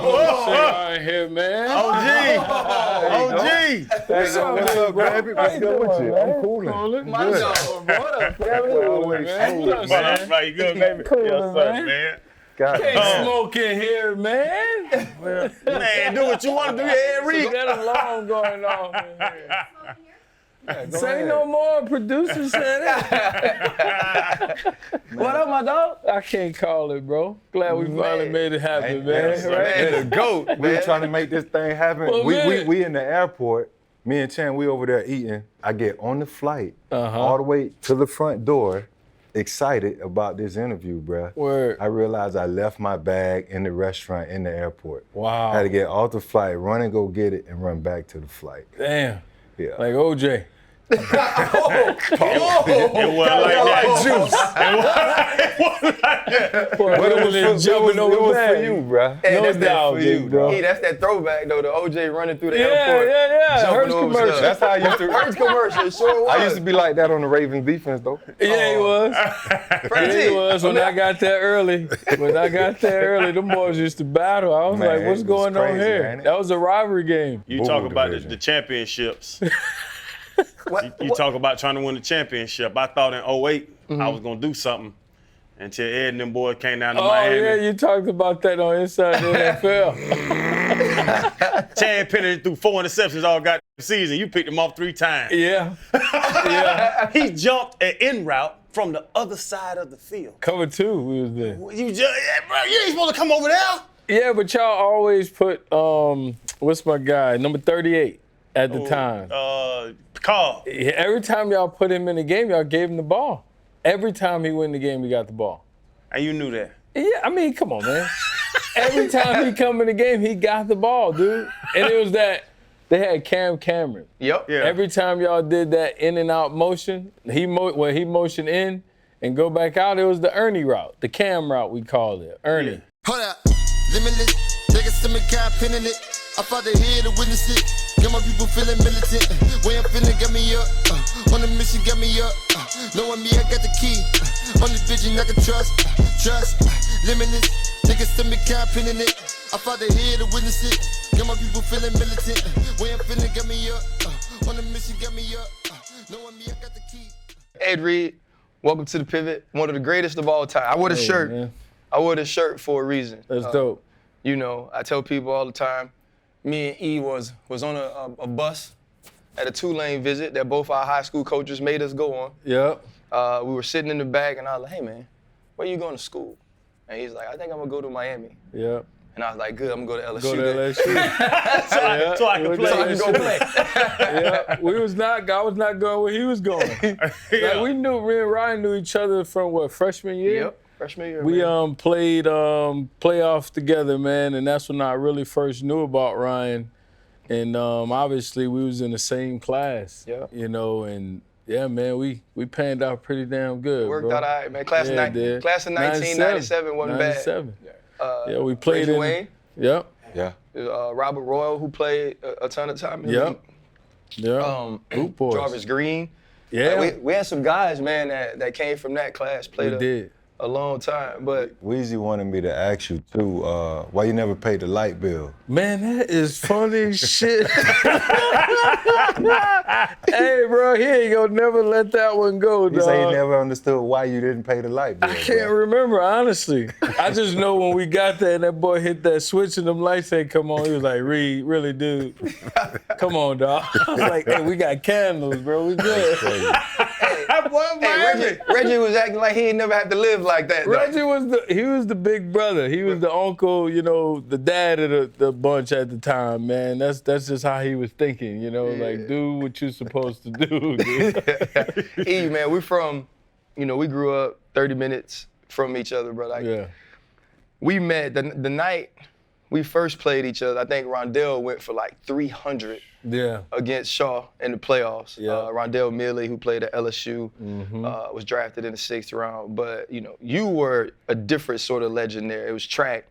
right here, man. OG. What's up, baby? What's good with you? I'm coolin'. My dog. What up, family? Always Man, right, you good, baby? Coolin', man. Man. Can't smoke in here, man. Man, do what you want to do. Yeah, We got a long going on in here. Say no more, producer said it. What up, my dog? I can't call it, bro. Glad we finally made it happen, man. Man, the GOAT. We were trying to make this thing happen. Well, we in the airport. Me and Chan, we over there eating. I get on the flight all the way to the front door, excited about this interview, bruh. Word. I realized I left my bag in the restaurant in the airport. Wow. I had to get off the flight, run and go get it, and run back to the flight. Damn. Yeah. Like OJ. It wasn't like that. Juice. But it was for you, bruh. Hey, No that's that doubt, for you, big bro. Hey, that's that throwback though. The OJ running through the Yeah. airport. Hertz over commercial. stuff. That's how I used to. First commercial, sure was. I used to be like that on the Ravens defense, though. Yeah, he was. Frank Yeah, he T. was. When I got there early, them boys used to battle. I was Man, like, what's it was going on crazy, here? ain't it? That was a rivalry game. You Bull talk about division. the championships. What? You talk about trying to win the championship. I thought in 08 I was going to do something until Ed and them boys came down to Oh, Miami. yeah, you talked about that on Inside the NFL. Chad Penny threw 4 interceptions all got season. You picked him off 3 times. Yeah. Yeah. He jumped an en route from the other side of the field. Cover 2, we was there. Bro, you ain't supposed to come over there. Yeah, but y'all always put, what's my guy, number 38 at the time. Carl. Every time y'all put him in the game, y'all gave him the ball. Every time he win the game, he got the ball. And you knew that. Yeah, I mean, come on, man. Every time he come in the game, he got the ball, dude. And it was that, they had Cameron. Yep. Yeah. Every time y'all did that in and out motion, when he motioned in and go back out, it was the Ernie route, the Cam route we called it, Ernie. Hold up, limitless, take a stomach, cap, pinning it. I fought the head to witness it. Get my people feeling militant. Way I'm feeling, get me up. On the mission, get me up. Knowing me, I got the key. Only vision I can trust. Limitless, take a stomach, cap, pinning it. I fought the head to witness it. Get my people feeling militant. Way I'm feeling, get me up. On the mission, get me up. Knowing me, I got the key. Ed Reed, welcome to the Pivot. One of the greatest of all time. I wore the shirt. Man. I wore the shirt for a reason. That's dope. You know, I tell people all the time, me and E was on a bus at a 2-lane visit that both our high school coaches made us go on. Yep. We were sitting in the back, and I was like, hey, man, where you going to school? And he's like, I think I'm going to go to Miami. Yep. And I was like, good, I'm going to go to LSU. Go to then. LSU. So I can play. So I can go play. Yeah, I was not going where he was going. Like, we knew, me and Ryan knew each other from what, freshman year? Yep, freshman year, We man. played playoffs together, man, and that's when I really first knew about Ryan. And obviously we was in the same class, Yeah. you know, and yeah, man, we panned out pretty damn good. Worked bro. out all right, man. Class of 1997 wasn't bad. 97. Yeah, we played Reggie in. Wayne, Yep. Yeah. Robert Royal, who played a ton of time in the Yep. league. Yeah. Boot boys. Jarvis Green. Yeah. We had some guys, man, that came from that class, played We did. a long time. But Weezy wanted me to ask you, too, why you never paid the light bill? Man, that is funny shit. Hey, bro, he ain't gonna never let that one go, He said he dog. never understood why you didn't pay the light bill. I can't remember, honestly. I just know when we got there and that boy hit that switch and them lights ain't come on, he was like, Reed, really, dude? Come on, dog. I was like, hey, we got candles, bro. We good. Reggie was acting like he ain't never had to live like that, though. Reggie was the big brother. He was the uncle, you know, the dad of the bunch at the time, man. That's just how he was thinking, you know, like, do what you're supposed to do, dude. E, man, we grew up 30 minutes from each other, bro. Like, Yeah. we met the night we first played each other. I think Rondell went for like 300 Yeah. against Shaw in the playoffs. Yeah. Rondell Milley, who played at LSU, was drafted in the 6th round. But you were a different sort of legend there. It was track.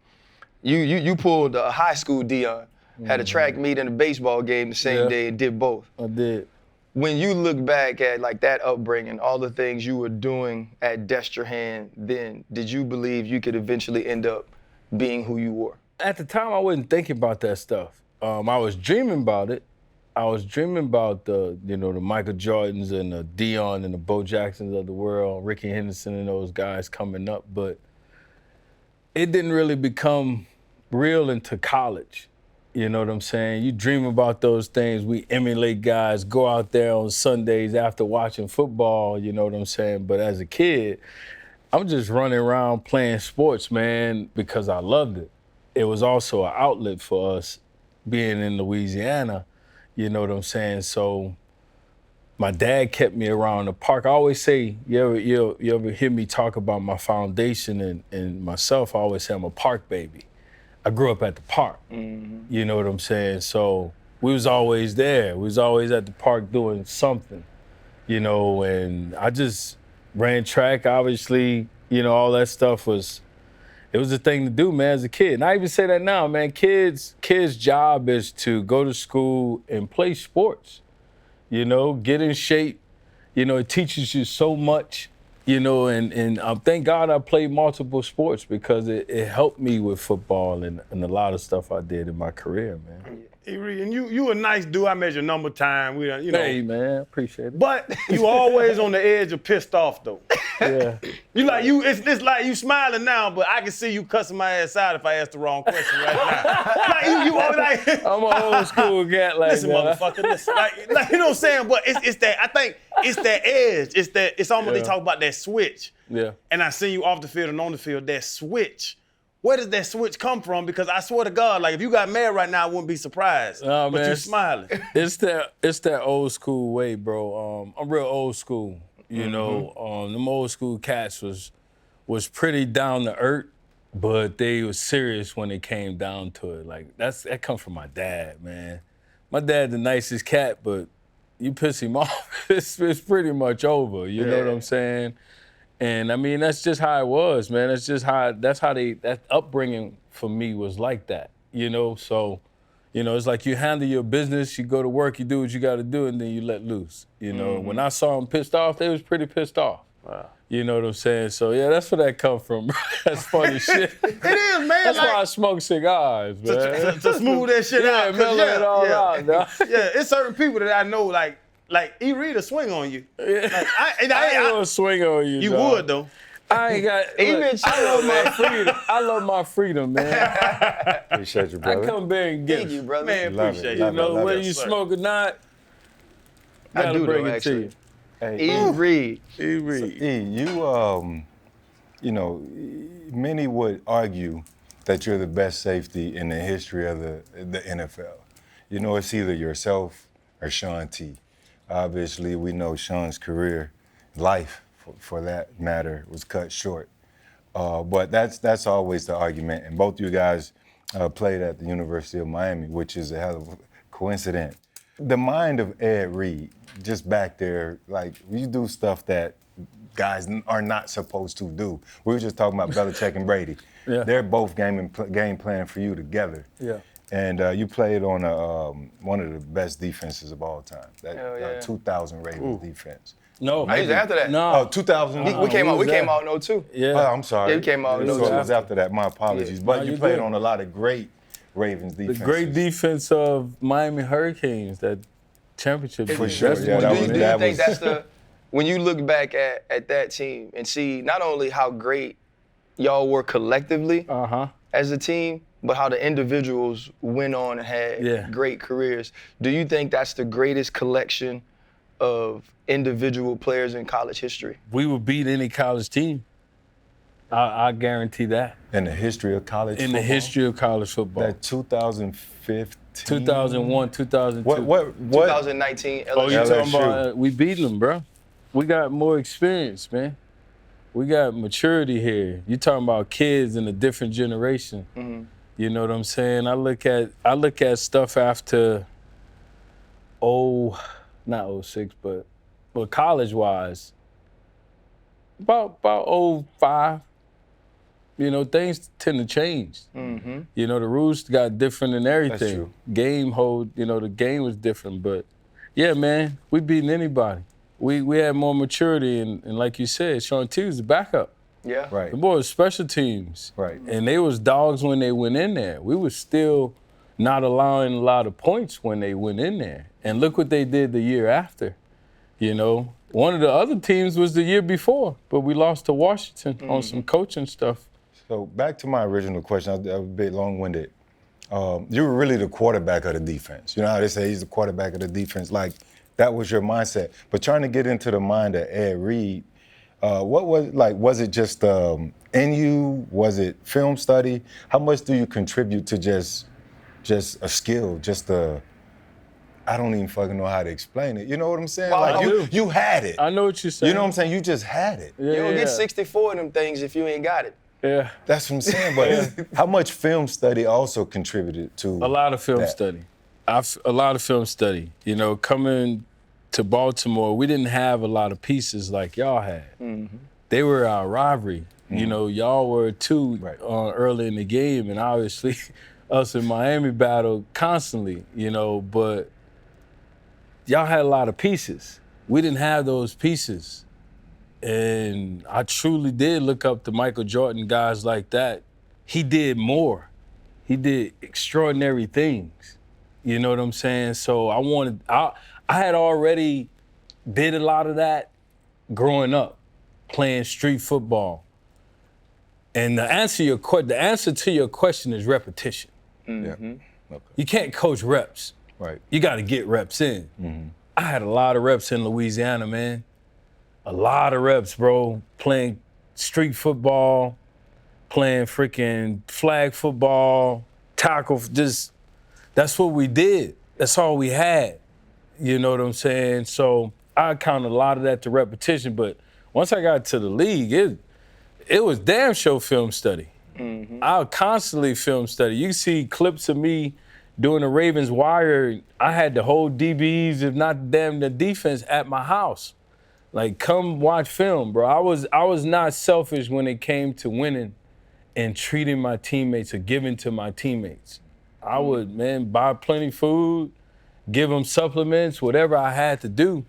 You pulled a high school Deion, had a track meet and a baseball game the same day and did both. I did. When you look back at like that upbringing, all the things you were doing at Destrehan then, did you believe you could eventually end up being who you were? At the time, I wasn't thinking about that stuff. I was dreaming about it. I was dreaming about the Michael Jordans and the Deion and the Bo Jacksons of the world, Ricky Henderson and those guys coming up, but it didn't really become real into college. You know what I'm saying? You dream about those things. We emulate guys, go out there on Sundays after watching football, you know what I'm saying? But as a kid, I'm just running around playing sports, man, because I loved it. It was also an outlet for us being in Louisiana, you know what I'm saying? So my dad kept me around the park. I always say, you ever hear me talk about my foundation and myself, I always say I'm a park baby. I grew up at the park, you know what I'm saying? So we was always there. We was always at the park doing something, you know, and I just ran track, obviously, you know, all that stuff was the thing to do, man, as a kid. And I even say that now, man, kids' job is to go to school and play sports, you know, get in shape. You know, it teaches you so much. You know, and thank God I played multiple sports because it helped me with football and a lot of stuff I did in my career, man. And you a nice dude. I measure number time. We, you know. Hey, man, appreciate it. But you always on the edge of pissed off, though. Yeah. It's like you smiling now, but I can see you cussing my ass out if I ask the wrong question right now. Like you always like. I'm an old school cat like listen, that. motherfucker, listen. Like, you know what I'm saying? But it's that, I think it's that edge. It's almost they talk about that switch. Yeah. And I see you off the field and on the field, that switch. Where does that switch come from? Because I swear to God, like if you got mad right now, I wouldn't be surprised. No, but man, you smiling. It's that old school way, bro. I'm real old school. You know, them old school cats was pretty down to earth, but they was serious when it came down to it. Like that comes from my dad, man. My dad the nicest cat, but you piss him off, it's pretty much over. You know what I'm saying? And I mean, that's just how it was, man. That upbringing for me was like that, you know? So, you know, it's like you handle your business, you go to work, you do what you got to do, and then you let loose. You know, when I saw them pissed off, they was pretty pissed off. Wow. You know what I'm saying? So, yeah, that's where that come from, bro. That's funny shit. It is, man. That's why I smoke cigars, man. To smooth that shit out. Mellow it all out, dog. Yeah, it's certain people that I know, like he read a swing on you. Yeah. Like, I ain't gonna swing on you, You dog. would, though. I ain't got. Look, I love my freedom. I love my freedom, man. Appreciate you, brother. I come back and get Thank you, brother. Man, Love appreciate it, you. love You know, love whether it, you sir. smoke or not, I gotta do, bring though, it actually. to you. Hey, E. Reed. you know, many would argue that you're the best safety in the history of the NFL. You know, it's either yourself or Sean T. Obviously, we know Sean's career, life, for that matter, was cut short. But that's always the argument. And both you guys played at the University of Miami, which is a hell of a coincidence. The mind of Ed Reed, just back there, like, you do stuff that guys are not supposed to do. We were just talking about Belichick and Brady. Yeah. They're both game plan for you together. Yeah. And you played on one of the best defenses of all time, that 2000 Ravens defense. No, I was after that. No. Oh, 2000. We came out in 02. Yeah. Oh, I'm sorry. Yeah, we came out in So 02. it was after that. My apologies. Yeah. But No, you you played good. on a lot of great Ravens The defenses. great defense of Miami Hurricanes, that championship. For defense. sure, That's yeah, one that of was- them. Do you that think was- that's the, when you look back at that team and see not only how great y'all were collectively as a team, but how the individuals went on and had great careers, do you think that's the greatest collection of individual players in college history? We would beat any college team. I guarantee that. In the history of college In football? the history of college football. That 2015. 2001, 2002. What? 2019 LSU. Oh, you talking LSU. about we beating them, bro. We got more experience, man. We got maturity here. You talking about kids in a different generation. Mm-hmm. You know what I'm saying? I look at stuff after not 06, but college-wise, about 05. You know, things tend to change. Mm-hmm. You know, the rules got different and everything. That's true. The game was different. But yeah, man, we beating anybody. We had more maturity, and like you said, Sean T was the backup. Yeah. Right. The boys special teams. Right. And they was dogs when they went in there. We was still not allowing a lot of points when they went in there. And look what they did the year after. You know, one of the other teams was the year before, but we lost to Washington on some coaching stuff. So back to my original question, I was a bit long-winded. You were really the quarterback of the defense. You know how they say he's the quarterback of the defense? Like, that was your mindset. But trying to get into the mind of Ed Reed, what was it just in you? Was it film study? How much do you contribute to just a skill, I don't even fucking know how to explain it. You know what I'm saying? Well, Like you had it. I know what you're saying. You know what I'm saying? You just had it. Yeah, You don't get 64 of them things if you ain't got it. Yeah. That's what I'm saying. But how much film study also contributed to A lot of film that? study. A lot of film study. You know, coming to Baltimore, we didn't have a lot of pieces like y'all had. They were our rivalry. You know, y'all were too early in the game, and obviously us in Miami battled constantly, you know, but y'all had a lot of pieces. We didn't have those pieces. And I truly did look up to Michael Jordan, guys like that. He did more. He did extraordinary things. You know what I'm saying? So I had already did a lot of that growing up, playing street football. And the answer to your question is repetition. Yeah. Okay. You can't coach reps. Right. You got to get reps in. I had a lot of reps in Louisiana, man. A lot of reps, bro. Playing street football, playing freaking flag football, tackle. That's what we did. That's all we had. You know what I'm saying? So I count a lot of that to repetition. But once I got to the league, it was damn show film study. I would constantly film study. You see clips of me doing the Ravens wire. I had the whole DBs, if not the defense, at my house. Like, come watch film, bro. I was not selfish when it came to winning and treating my teammates or giving to my teammates. I would, man, buy plenty food, give them supplements, whatever I had to do.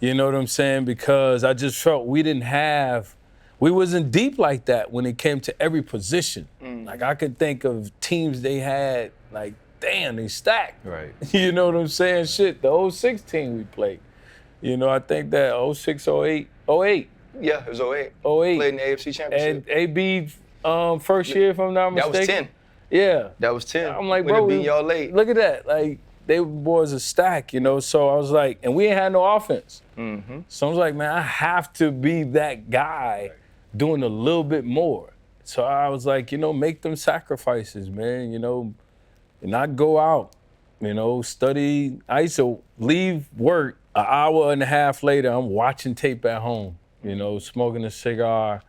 You know what I'm saying? Because I just felt we wasn't deep like that when it came to every position. Like, I could think of teams they had, like, damn, they stacked. Right. You know what I'm saying? Shit, the 06 team we played. You know, I think that 06, 08. Yeah, it was 08. 08. Played in the AFC Championship. And AB first year, if I'm not mistaken. That was 10. Yeah. That was 10. I'm like, We'd bro, have beat y'all late. Look at that. Like, they boys a stack, you know? So I was like, and we ain't had no offense. So I was like, man, I have to be that guy doing a little bit more. So I was like, you know, make them sacrifices, man, you know, and not go out, you know, study. I used to leave work an hour and a half later, I'm watching tape at home, you know, smoking a cigar,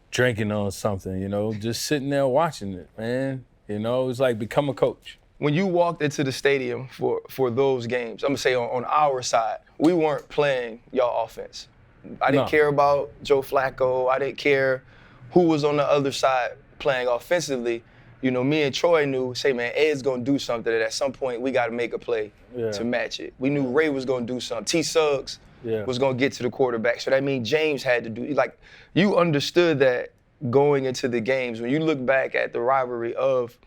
drinking on something, you know, just sitting there watching it, man. You know, it's like become a coach. When you walked into the stadium for those games, I'm gonna say on our side, we weren't playing y'all offense. I didn't care about Joe Flacco. I didn't care who was on the other side playing offensively. You know, me and Troy knew, say, man, Ed's gonna do something that at some point we gotta make a play to match it. We knew Ray was gonna do something. T. Suggs was gonna get to the quarterback. So that means James had to do, like, you understood that going into the games. When you look back at the rivalry of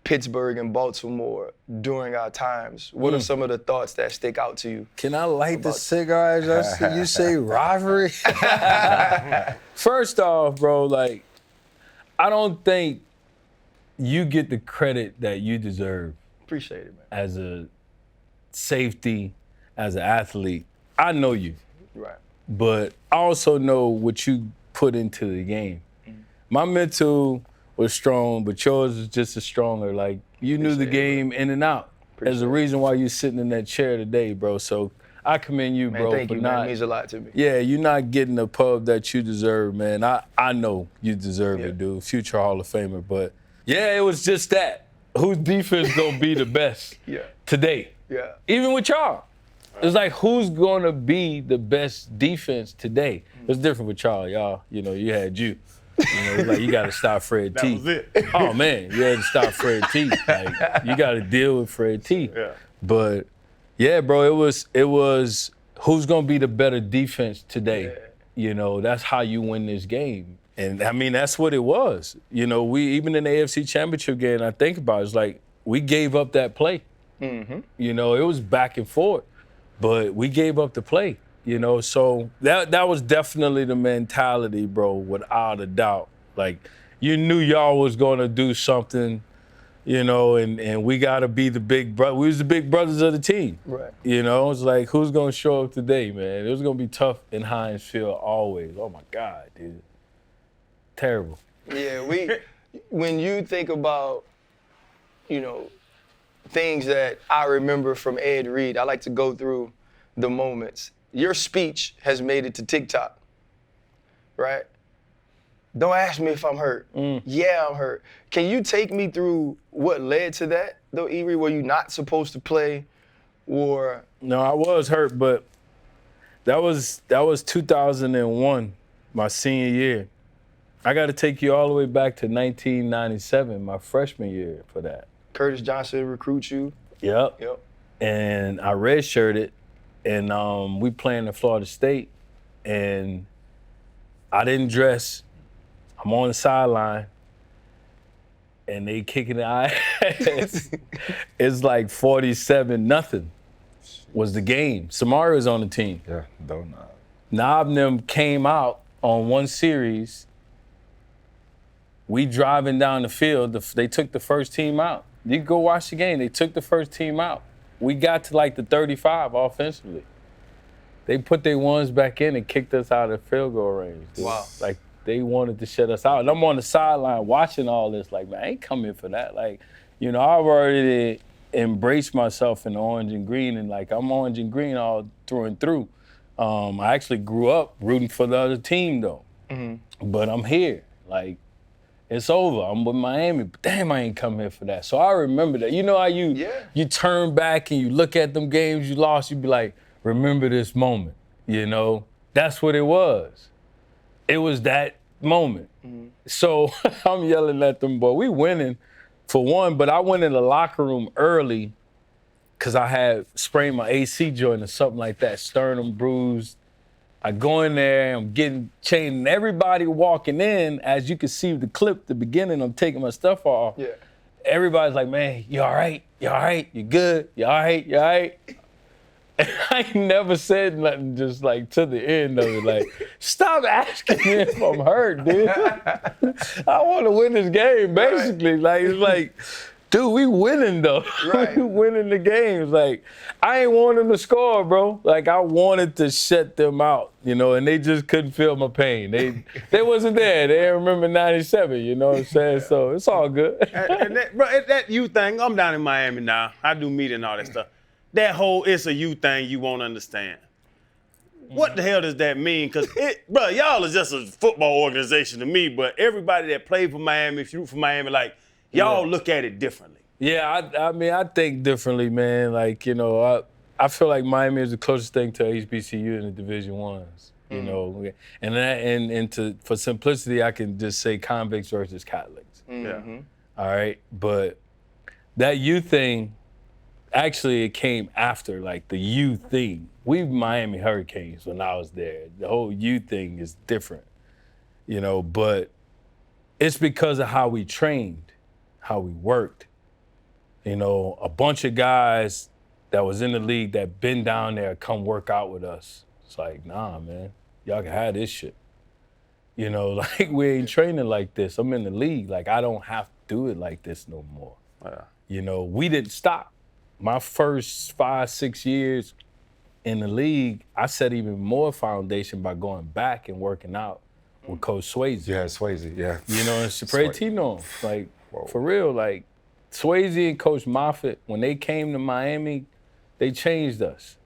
Pittsburgh and Baltimore during our times, what are some of the thoughts that stick out to you? Can I light the cigar as you say rivalry? First off, bro, like, I don't think you get the credit that you deserve. Appreciate it, man. As a safety, as an athlete. I know you. Right. But I also know what you put into the game. My mental was strong, but yours is just as stronger. Like, you knew the game in and out. There's a reason why you're sitting in that chair today, bro. So I commend you, Man, bro. thank for you, not, man. It means a lot to me. Yeah, you're not getting the pub that you deserve, man. I know you deserve it, dude. Future Hall of Famer. But, yeah, it was just that. Whose defense gonna be the best today? Yeah. Even with y'all. It's like, who's gonna be the best defense today? It's different with y'all. Y'all, you know, you had you. You know, like, you gotta stop Fred T. That was it. Oh, man, you had to stop Fred T. Like, you gotta deal with Fred T. Yeah. But, yeah, bro, it was who's gonna be the better defense today? You know, that's how you win this game. And I mean, that's what it was. You know, we even in the AFC Championship game, I think about it, it's like we gave up that play. You know, it was back and forth, but we gave up the play. You know, so that was definitely the mentality, bro, without a doubt. Like, you knew y'all was gonna do something, you know, and we gotta be the big brother. We was the big brothers of the team. Right. You know, it's like, who's gonna show up today, man? It was gonna be tough in Heinz Field always. Oh my God, dude. Terrible. Yeah, when you think about, you know, things that I remember from Ed Reed, I like to go through the moments. Your speech has made it to TikTok, right? Don't ask me if I'm hurt. Yeah, I'm hurt. Can you take me through what led to that, though, Erie? Were you not supposed to play, or? No, I was hurt, but that was 2001, my senior year. I got to take you all the way back to 1997, my freshman year for that. Curtis Johnson recruits you? Yep. Yep. And I redshirted, and we playing in Florida State, and I didn't dress. I'm on the sideline, and they kicking the ass. It's like 47-0 was the game. Samari was on the team. Yeah, don't know. Knob and them came out on one series. We driving down the field. They took the first team out. You can go watch the game. They took the first team out. We got to like the 35 offensively. They put their ones back in and kicked us out of the field goal range. Dude. Wow. Like, they wanted to shut us out. And I'm on the sideline watching all this. Like, man, I ain't coming for that. Like, you know, I've already embraced myself in orange and green, and like, I'm orange and green all through and through. I actually grew up rooting for the other team, though. But I'm here. Like, it's over. I'm with Miami, but damn, I ain't come here for that. So I remember that. You know how you turn back and you look at them games you lost, you be like, remember this moment, you know? That's what it was. It was that moment. So I'm yelling at them, boy, we winning for one, but I went in the locker room early because I had sprained my AC joint or something like that, sternum bruised. I go in there, I'm getting changed, and everybody walking in, as you can see the clip, the beginning, I'm taking my stuff off. Yeah. Everybody's like, man, you all right? You all right? You good? You all right? You all right? And I ain't never said nothing just like to the end of it. Like, stop asking me if I'm hurt, dude. I want to win this game, basically. Right. Like, it's like, dude, we winning though. Right. We winning the games. Like, I ain't want them to score, bro. Like, I wanted to shut them out, you know, and they just couldn't feel my pain. They wasn't there. They didn't remember 97, you know what I'm saying? So it's all good. And that you thing, I'm down in Miami now. I do media and all that stuff. That whole it's a you thing you won't understand. What the hell does that mean? Because, bro, y'all is just a football organization to me, but everybody that played for Miami, if you root for Miami, like, y'all look at it differently. Yeah, I mean, I think differently, man. Like, you know, I feel like Miami is the closest thing to HBCU in the Division Ones, you know. And for simplicity, I can just say convicts versus Catholics. Yeah. All right? But that you thing, actually, it came after, like, the you thing. We Miami Hurricanes when I was there. The whole you thing is different, you know, but it's because of how we trained, how we worked. You know, a bunch of guys that was in the league that been down there come work out with us. It's like, nah, man, y'all can have this shit. You know, like, we ain't training like this. I'm in the league. Like, I don't have to do it like this no more. You know, we didn't stop. My first 5-6 years in the league, I set even more foundation by going back and working out with Coach Swayze. Yeah, Swayze, yeah. You know, and Tino, like, for real, like, Swayze and Coach Moffitt, when they came to Miami, they changed us.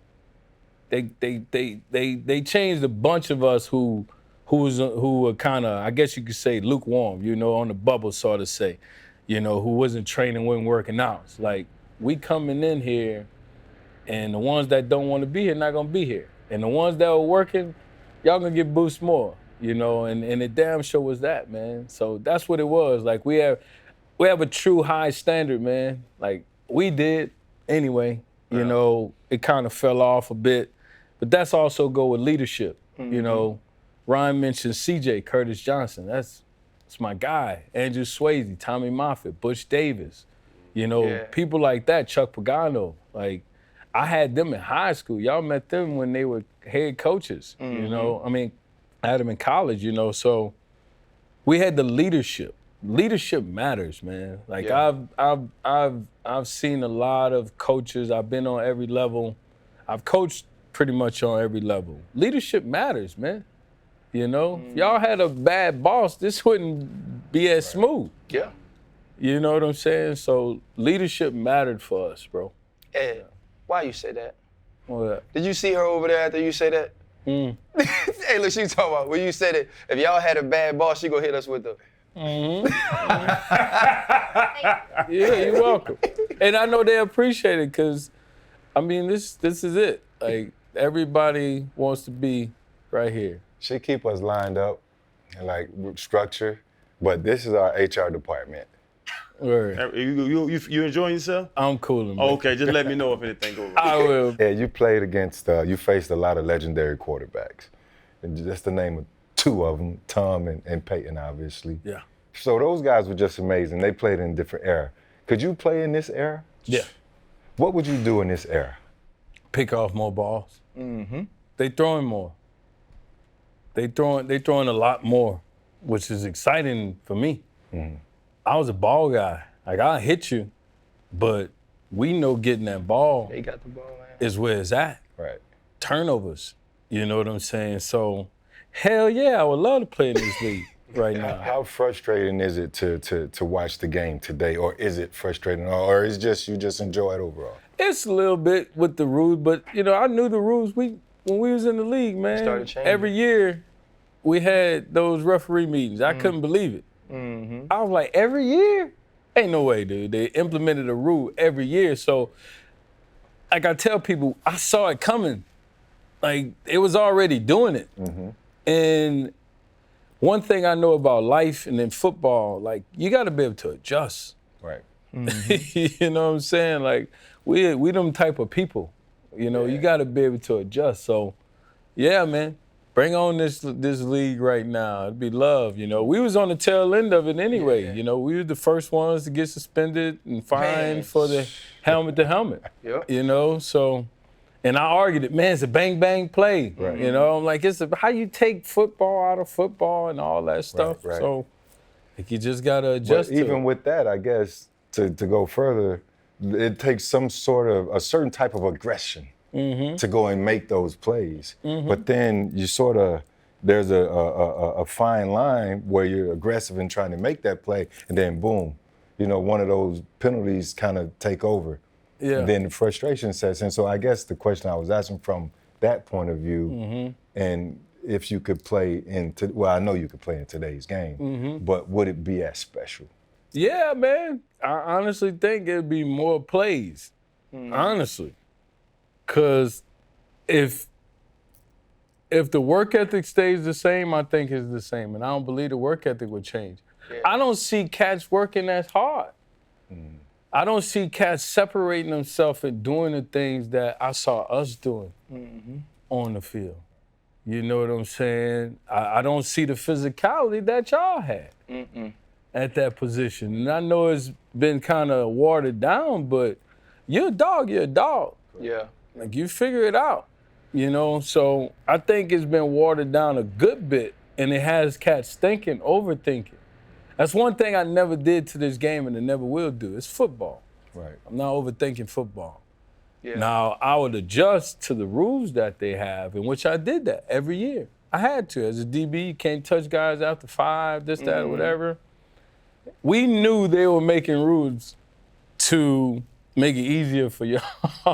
They changed a bunch of us who were kind of, I guess you could say, lukewarm, you know, on the bubble, sort of say, you know, who wasn't training, wasn't working out. It's like, we coming in here, and the ones that don't want to be here not gonna be here. And the ones that are working, y'all gonna get boost more, you know, and it damn sure was that, man. So that's what it was. Like, we have a true high standard, man. Like, we did anyway. You know, it kind of fell off a bit. But that's also go with leadership. You know, Ryan mentioned CJ, Curtis Johnson. That's my guy. Andrew Swayze, Tommy Moffitt, Butch Davis. You know, people like that, Chuck Pagano. Like, I had them in high school. Y'all met them when they were head coaches, you know? I mean, I had them in college, you know, so we had the leadership. Leadership matters, man. Like, I've seen a lot of coaches. I've been on every level. I've coached pretty much on every level. Leadership matters, man. You know, if y'all had a bad boss, this wouldn't be as smooth. Yeah. You know what I'm saying? So leadership mattered for us, bro. Ed, why you say that? What? Did you see her over there after you say that? Hey, look, she talking about when you said it. If y'all had a bad boss, she gonna hit us with the. Yeah, you're welcome. And I know they appreciate it because, I mean, this is it. Like, everybody wants to be right here. She keep us lined up and like with structure, but this is our HR department. Word. You enjoying yourself? I'm coolin', man. Okay, just let me know if anything goes wrong. I will. Yeah, you played against, you faced a lot of legendary quarterbacks. And that's the name of two of them, Tom and Peyton, obviously. Yeah. So those guys were just amazing. They played in a different era. Could you play in this era? Yeah. What would you do in this era? Pick off more balls. They throwing more. They throwing a lot more, which is exciting for me. I was a ball guy. Like, I'll hit you, but we know getting that ball They got the ball, man. is where it's at. Right. Turnovers. You know what I'm saying? So, hell yeah, I would love to play in this league right now. How frustrating is it to watch the game today, or is it frustrating, or is just you just enjoy it overall? It's a little bit with the rules, but you know, I knew the rules. When we was in the league, man, Started changing. every year we had those referee meetings. I couldn't believe it. I was like, every year? Ain't no way, dude. They implemented a rule every year. So, like I tell people, I saw it coming. Like, it was already doing it. And one thing I know about life and in football, like, you got to be able to adjust. Right. You know what I'm saying? Like, we them type of people. You know, you got to be able to adjust. So, yeah, man, bring on this league right now. It'd be love, you know. We was on the tail end of it anyway. You know, we were the first ones to get suspended and fined for the helmet to helmet. Yep. You know, so, and I argued it, man, it's a bang bang play. Right. You know, I'm like, how you take football out of football and all that stuff. right. So, like, you just got to adjust But to even it. with that, I guess, to go further, it takes some sort of, a certain type of aggression to go and make those plays. But then you sort of, there's a fine line where you're aggressive in trying to make that play, and then boom, you know, one of those penalties kind of take over. Yeah. And then the frustration sets in. So I guess the question I was asking from that point of view, and if you could play well, I know you could play in today's game, but would it be as special? Yeah, man. I honestly think it'd be more plays. Honestly. Because if the work ethic stays the same, I think it's the same. And I don't believe the work ethic would change. Yeah. I don't see cats working as hard. I don't see cats separating themselves and doing the things that I saw us doing on the field. You know what I'm saying? I don't see the physicality that y'all had at that position. And I know it's been kind of watered down, but you're a dog, you're a dog. Yeah. Like, you figure it out, you know? So I think it's been watered down a good bit, and it has cats thinking, overthinking. That's one thing I never did to this game and I never will do. It's football. Right. I'm not overthinking football. Yeah. Now, I would adjust to the rules that they have, in which I did that every year. I had to. As a DB, you can't touch guys after 5, this, that, or whatever. We knew they were making rules to make it easier for y'all.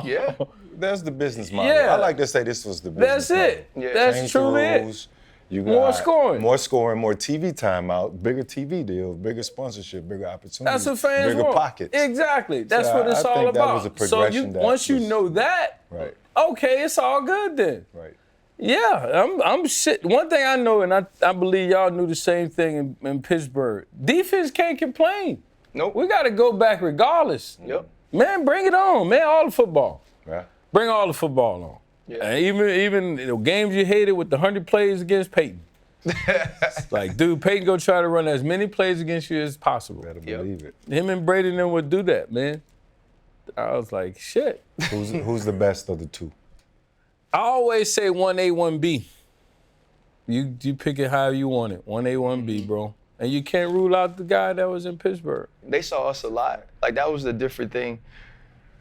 Yeah. That's the business model. Yeah. I like to say this was the business That's it. model. Yeah. That's Change the truly it. rules. You More got scoring. More scoring, more TV time out, bigger TV deals, bigger sponsorship, bigger opportunities. That's what fans bigger want. pockets. Exactly. That's So what it's I all think that about. was a So progression that once you was- know that, Right, okay, it's all good then. right. Yeah, I'm shit. One thing I know, and I believe y'all knew the same thing in Pittsburgh. Defense can't complain. Nope. We got to go back regardless. Yep. Man, bring it on, man. All the football. Right. Bring all the football on. Yeah. And even you know, games you hated with the 100 plays against Peyton. It's like, dude, Peyton gonna try to run as many plays against you as possible. Better believe it. Him and Brady and them would do that, man. I was like, shit. Who's the best of the two? I always say 1A, 1B. You pick it however you want it. 1A, 1B, bro. And you can't rule out the guy that was in Pittsburgh. They saw us a lot. Like, that was the different thing.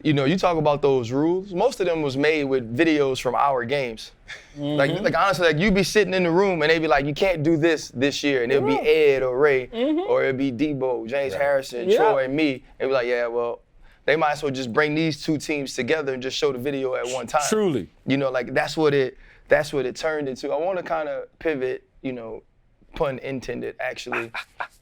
You know, you talk about those rules. Most of them was made with videos from our games. Like honestly, like you be sitting in the room and they be like, you can't do this year, and it'll be Ed or Ray, or it'll be Debo, James Harrison, Troy, and me. And be like, yeah, well, they might as well just bring these two teams together and just show the video at one time. Truly. You know, like that's what it turned into. I want to kind of pivot, you know, pun intended actually,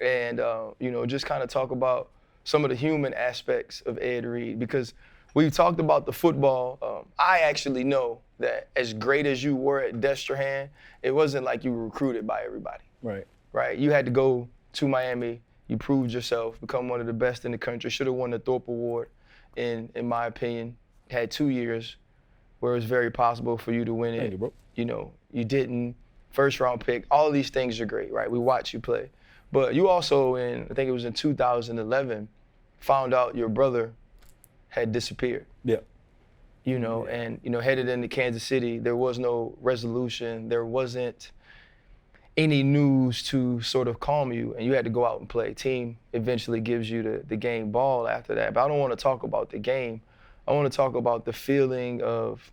and you know, just kind of talk about some of the human aspects of Ed Reed, because we've talked about the football. I actually know that as great as you were at Destrehan, it wasn't like you were recruited by everybody. Right? You had to go to Miami. You proved yourself, become one of the best in the country. Should have won the Thorpe Award, in my opinion. Had 2 years where it was very possible for you to win it. Thank you, bro. You know, you didn't. First round pick. All these things are great, right? We watch you play. But you also, I think it was in 2011, found out your brother had disappeared. Yeah. You know, and, you know, headed into Kansas City, there was no resolution. There wasn't any news to sort of calm you, and you had to go out and play. Team eventually gives you the game ball after that. But I don't want to talk about the game. I want to talk about the feeling of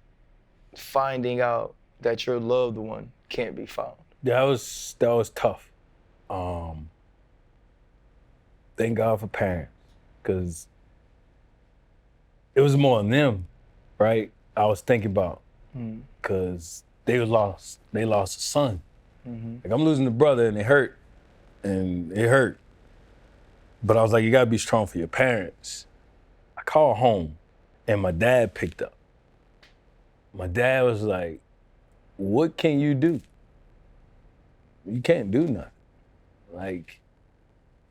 finding out that your loved one can't be found. That was tough. Thank God for parents, because it was more on them, right? I was thinking about, because they lost a son. Like, I'm losing a brother, and it hurt, But I was like, you gotta be strong for your parents. I called home, and my dad picked up. My dad was like, what can you do? You can't do nothing. Like,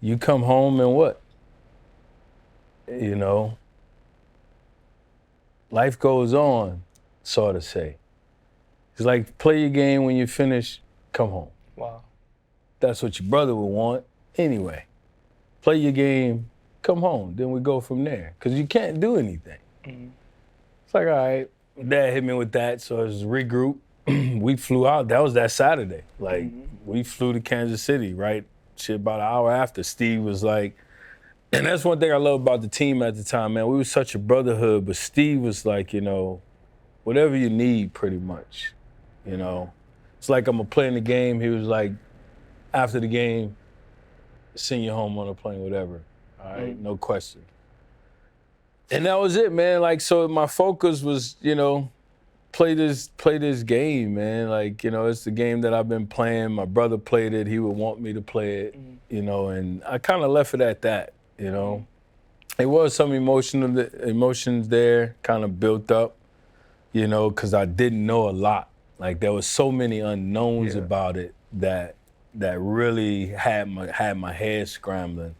you come home and what? You know? Life goes on, sort of say. It's like, play your game, when you finish, come home. Wow. That's what your brother would want anyway. Play your game, come home, then we go from there. Because you can't do anything. It's like, all right, Dad hit me with that, so it was regroup. We flew out, that was that Saturday. Like, we flew to Kansas City, right? Shit, about an hour after. Steve was like, and that's one thing I love about the team at the time, man. We were such a brotherhood, but Steve was like, you know, whatever you need, pretty much, you know. It's like, I'm gonna play in the game. He was like, after the game, send you home on a plane, whatever. All right, no question. And that was it, man. Like, so my focus was, you know, play this game, man. Like, you know, it's the game that I've been playing. My brother played it. He would want me to play it, you know, and I kind of left it at that, you know. It was some emotions there, kind of built up, you know, because I didn't know a lot. Like, there was so many unknowns about it that really had my head scrambling.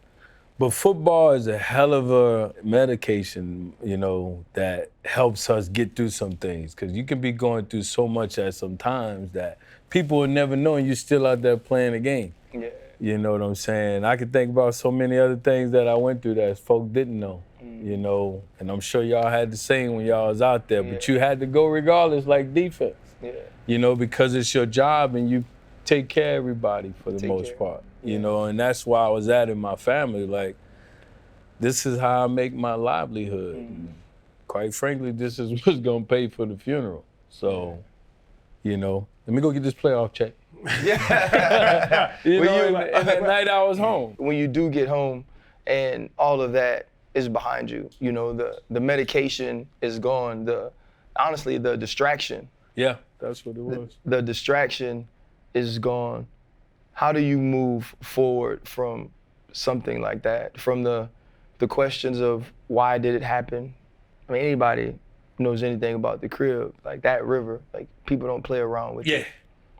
But football is a hell of a medication, you know, that helps us get through some things. Because you can be going through so much at some times that people will never know, and you're still out there playing the game. Yeah. You know what I'm saying? I can think about so many other things that I went through that folk didn't know, you know. And I'm sure y'all had the same when y'all was out there, but you had to go regardless, like defense. Yeah. You know, because it's your job and you take care of everybody for the most part. You know, and that's why I was at in my family. Like, this is how I make my livelihood. Quite frankly, this is what's gonna pay for the funeral. So, you know, let me go get this playoff check. You know, and that night I was home. When you do get home and all of that is behind you, you know, the medication is gone, honestly, the distraction. Yeah, that's what it was. The distraction is gone. How do you move forward from something like that? From the questions of why did it happen? I mean, anybody knows anything about the crib, like that river, like people don't play around with it.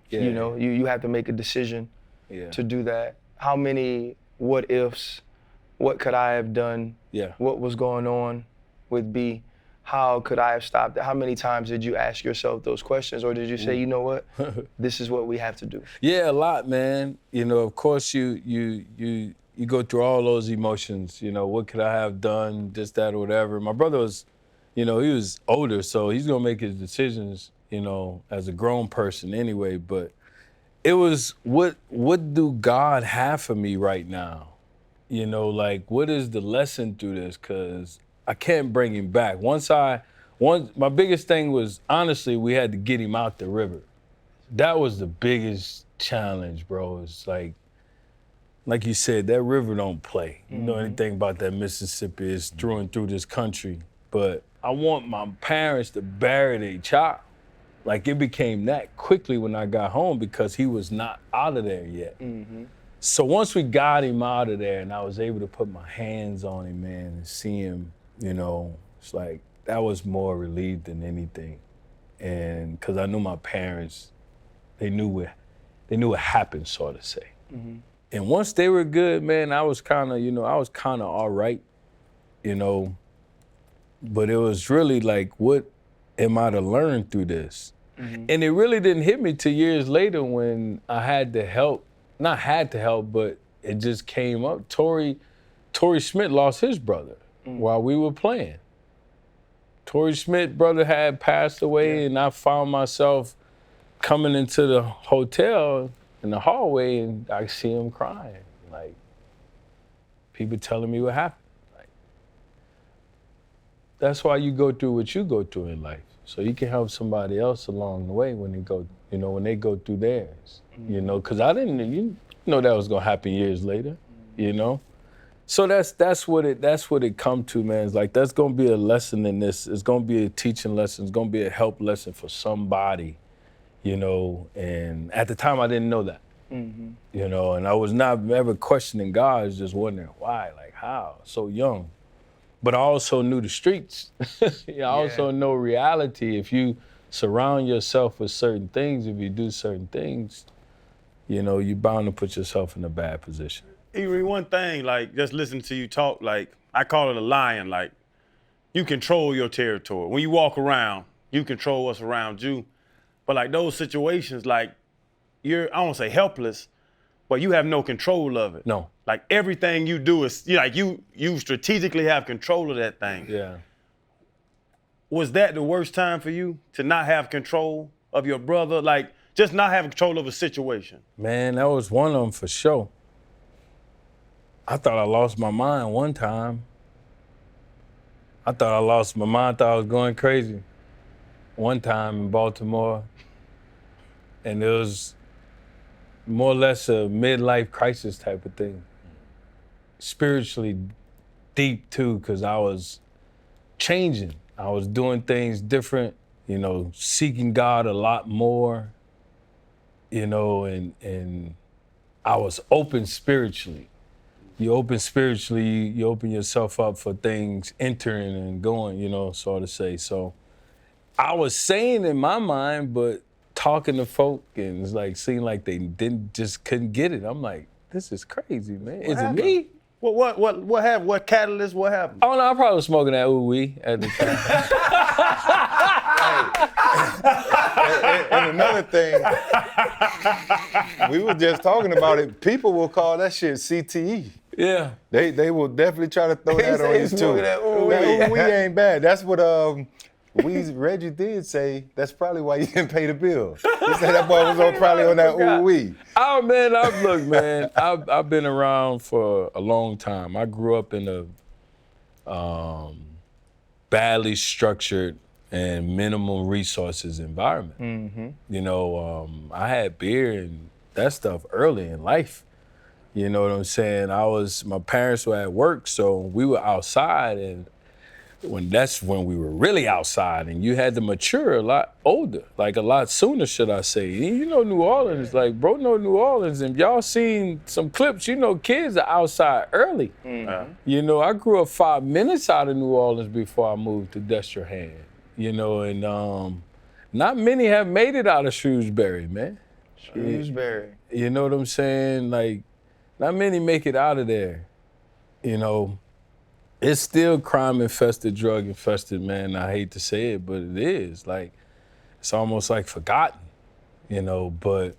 You know, you have to make a decision to do that. How many what ifs? What could I have done? What was going on with B? how could I have stopped it? How many times did you ask yourself those questions, or did you say, you know what, this is what we have to do? Yeah, a lot, man. You know, of course you go through all those emotions. You know, what could I have done, this, that, or whatever. My brother was, you know, he was older, so he's gonna make his decisions, you know, as a grown person anyway. But it was, what do God have for me right now? You know, like, what is the lesson through this? Because I can't bring him back. My biggest thing was, honestly, we had to get him out the river. That was the biggest challenge, bro. It's like you said, that river don't play. You know anything about that Mississippi, it's through and through this country. But I want my parents to bury their child. Like, it became that quickly when I got home because he was not out of there yet. So once we got him out of there and I was able to put my hands on him, man, and see him, you know, it's like, that was more relieved than anything. And because I knew my parents, they knew what happened, sort of say. And once they were good, man, I was kind of all right, you know. But it was really like, what am I to learn through this? And it really didn't hit me till years later when I had to help. Not had to help, but it just came up. Torrey Smith lost his brother while we were playing. Torrey Smith's brother had passed away, and I found myself coming into the hotel in the hallway, and I see him crying. Like, people telling me what happened. Like, that's why you go through what you go through in life, so you can help somebody else along the way when they go through theirs. You know, because I didn't, you know, that was gonna happen years later. You know, so that's what it come to, man. It's like, that's gonna be a lesson in this. It's gonna be a teaching lesson. It's gonna be a help lesson for somebody. You know, and at the time I didn't know that. You know, and I was not ever questioning God. I was just wondering why, like, how, so young. But I also knew the streets. I also know reality. If you surround yourself with certain things, if you do certain things, you know, you're bound to put yourself in a bad position. Even one thing, like, just listening to you talk, like, I call it a lion. Like, you control your territory. When you walk around, you control what's around you. But like those situations, like, I don't say helpless, but you have no control of it. No. Like, everything you do is, you strategically have control of that thing. Yeah. Was that the worst time for you, to not have control of your brother? Like, just not having control of a situation? Man, that was one of them for sure. I thought I lost my mind one time. I thought I lost my mind, thought I was going crazy. One time in Baltimore, and it was more or less a midlife crisis type of thing. Spiritually deep too, because I was changing. I was doing things different, you know, seeking God a lot more, you know, and I was open spiritually. You open spiritually, you open yourself up for things entering and going, you know, so to say. So I was saying in my mind, but talking to folk, and it's like, seemed like they couldn't get it. I'm like, this is crazy, man. Is it me? What happened? What catalyst? What happened? Oh no, I probably was smoking that ooh-wee at the time. And another thing, we were just talking about it. People will call that shit CTE. Yeah. They will definitely try to throw that on you too. That That ooh-wee ain't bad. That's what Reggie did say. That's probably why you didn't pay the bill. He said that boy was probably on that ooh-wee. Oh man, look, man. I've been around for a long time. I grew up in a badly structured and minimal resources environment. You know, I had beer and that stuff early in life. You know what I'm saying? My parents were at work, so we were outside, and that's when we were really outside, and you had to mature a lot older, like a lot sooner, should I say. You know New Orleans, like, bro know New Orleans, and y'all seen some clips, you know, kids are outside early. You know, I grew up 5 minutes out of New Orleans before I moved to Destrehan, you know, and not many have made it out of Shrewsberry, man. Shrewsberry. You know what I'm saying? Like, not many make it out of there, you know. It's still crime-infested, drug-infested, man. I hate to say it, but it is. Like, it's almost like forgotten, you know, but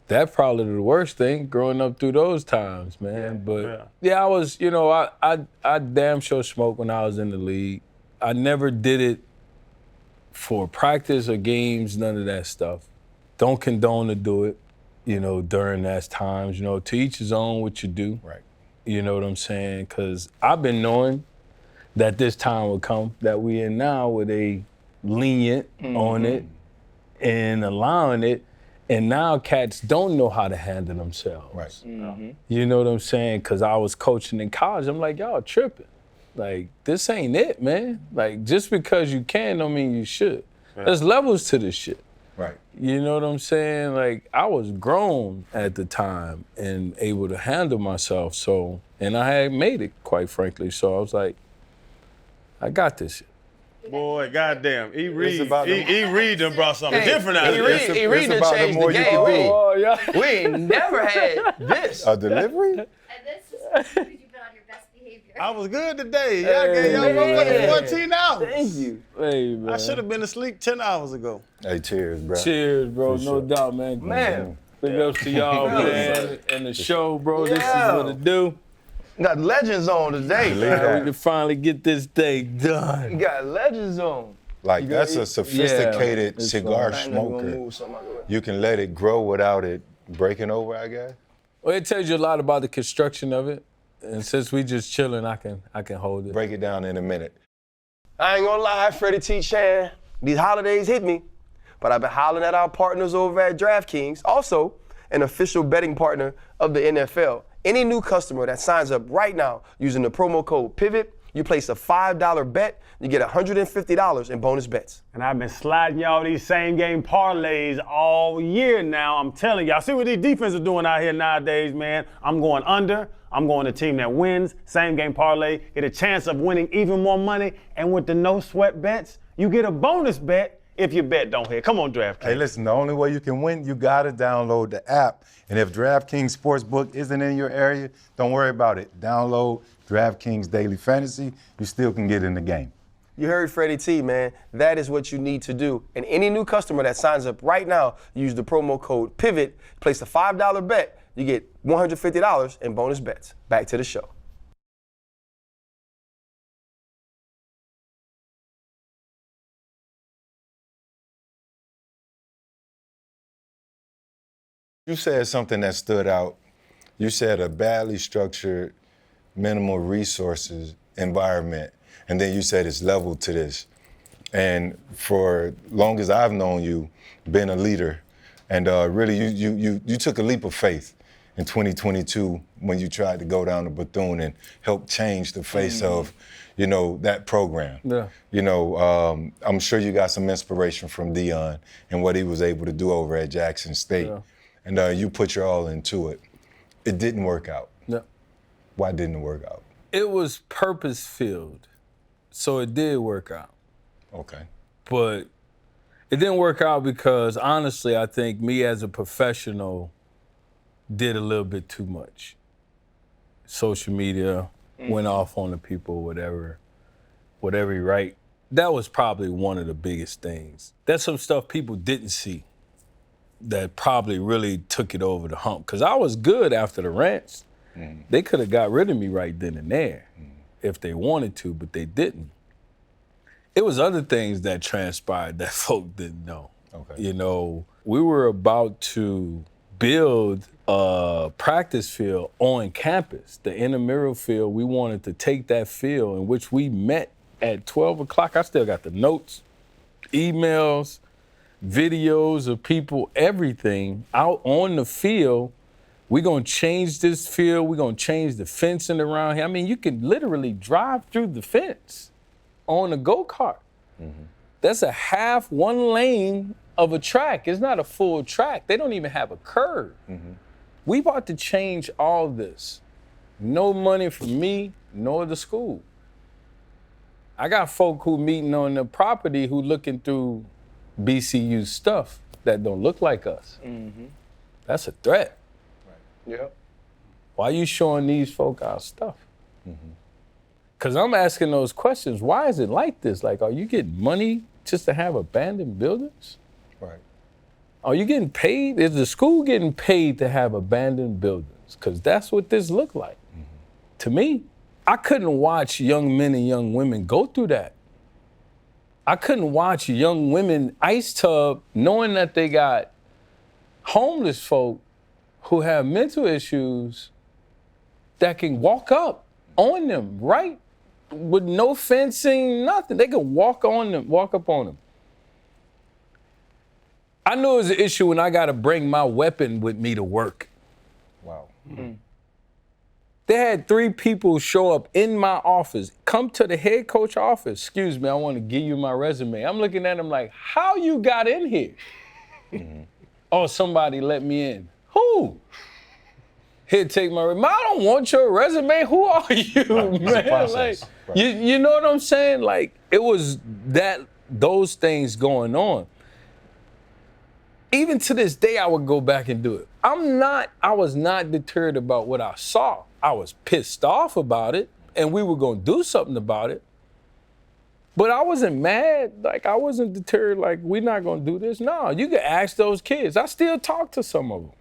that's probably the worst thing, growing up through those times, man. I was, you know, I damn sure smoked when I was in the league. I never did it for practice or games, none of that stuff. Don't condone to do it, you know, during those times. You know, to each his own what you do. Right. You know what I'm saying? Because I've been knowing that this time would come that we in now where they lenient on it and allowing it. And now cats don't know how to handle themselves. Right. Mm-hmm. You know what I'm saying? Because I was coaching in college. I'm like, y'all tripping. Like, this ain't it, man. Like, just because you can don't mean you should. There's levels to this shit. Right. You know what I'm saying? Like, I was grown at the time and able to handle myself, so, and I had made it, quite frankly, so I was like, I got this shit. Boy, goddamn, E. Reed done brought something Hey, different out of E. this. Reed done about the changed more the you game. can be. Oh, yeah. We ain't never had this. A delivery? And this is because you've been on your best behavior. I was good today. Y'all gave y'all motherfucking 14 hours. Thank you. Hey, man. I should have been asleep 10 hours ago. Hey, cheers, bro. Cheers, bro. For No sure. doubt, man. Man. Big ups to y'all, man. And the show, bro. This is what it do. Got legends on today. Man, we can finally get this day done. Got legends on. Like, that's a sophisticated it's cigar I ain't never gonna smoker. move something out the way. You can let it grow without it breaking over, I guess. Well, it tells you a lot about the construction of it. And since we just chilling, I can hold it. Break it down in a minute. I ain't gonna lie, Freddie T. Chan, these holidays hit me, but I've been hollering at our partners over at DraftKings, also an official betting partner of the NFL. Any new customer that signs up right now using the promo code PIVOT, you place a $5 bet, you get $150 in bonus bets. And I've been sliding y'all these same game parlays all year now. I'm telling y'all. See what these defenses are doing out here nowadays, man. I'm going under. I'm going to team that wins. Same game parlay. Get a chance of winning even more money. And with the no sweat bets, you get a bonus bet if your bet don't hit. Come on, DraftKings. Hey, listen, the only way you can win, you gotta download the app. And if DraftKings Sportsbook isn't in your area, don't worry about it. Download DraftKings Daily Fantasy. You still can get in the game. You heard Freddie T, man. That is what you need to do. And any new customer that signs up right now, use the promo code PIVOT, place a $5 bet, you get $150 in bonus bets. Back to the show. You said something that stood out. You said a badly structured, minimal resources environment. And then you said it's level to this. And for long as I've known you, been a leader, and really you took a leap of faith in 2022 when you tried to go down to Bethune and help change the face of, you know, that program. Yeah. You know, I'm sure you got some inspiration from Deion and what he was able to do over at Jackson State. Yeah. And you put your all into it. It didn't work out. No. Why didn't it work out? It was purpose-filled, so it did work out. Okay. But it didn't work out because, honestly, I think me as a professional did a little bit too much. Social media went off on the people, whatever you write. That was probably one of the biggest things. That's some stuff people didn't see that probably really took it over the hump. Because I was good after the rants. They could have got rid of me right then and there if they wanted to, but they didn't. It was other things that transpired that folk didn't know. Okay. You know, we were about to build a practice field on campus, the intramural field. We wanted to take that field in which we met at 12 o'clock. I still got the notes, emails, videos of people, everything out on the field. We're going to change this field. We're going to change the fencing around here. I mean, you can literally drive through the fence on a go-kart. That's a half one lane of a track. It's not a full track. They don't even have a curve. We about to change all this. No money from me nor the school. I got folk who meeting on the property who looking through BCU stuff that don't look like us. That's a threat. Yep. Why you showing these folk our stuff? Because I'm asking those questions. Why is it like this? Like, are you getting money just to have abandoned buildings? Right. Are you getting paid? Is the school getting paid to have abandoned buildings? Because that's what this looked like. To me, I couldn't watch young men and young women go through that. I couldn't watch young women ice tub knowing that they got homeless folk who have mental issues that can walk up on them, right? With no fencing, nothing. They can walk up on them. I knew it was an issue when I got to bring my weapon with me to work. Wow. They had 3 people show up in my office, come to the head coach office. Excuse me, I want to give you my resume. I'm looking at them like, how you got in here? Oh, somebody let me in. Who? Here, take my resume. I don't want your resume. Who are you, man? process. Like, you know what I'm saying? Like, it was those things going on. Even to this day, I would go back and do it. I was not deterred about what I saw. I was pissed off about it, and we were gonna do something about it. But I wasn't mad. Like, I wasn't deterred, like, we're not gonna do this. No, you can ask those kids. I still talk to some of them.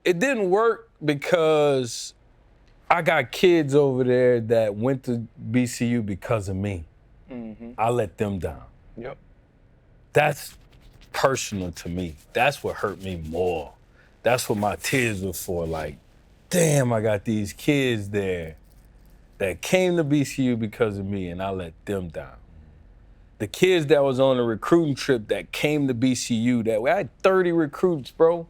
It didn't work because I got kids over there that went to BCU because of me. I let them down. Yep. That's personal to me. That's what hurt me more. That's what my tears were for. Like, damn, I got these kids there that came to BCU because of me, and I let them down. The kids that was on a recruiting trip that came to BCU, I had 30 recruits, bro.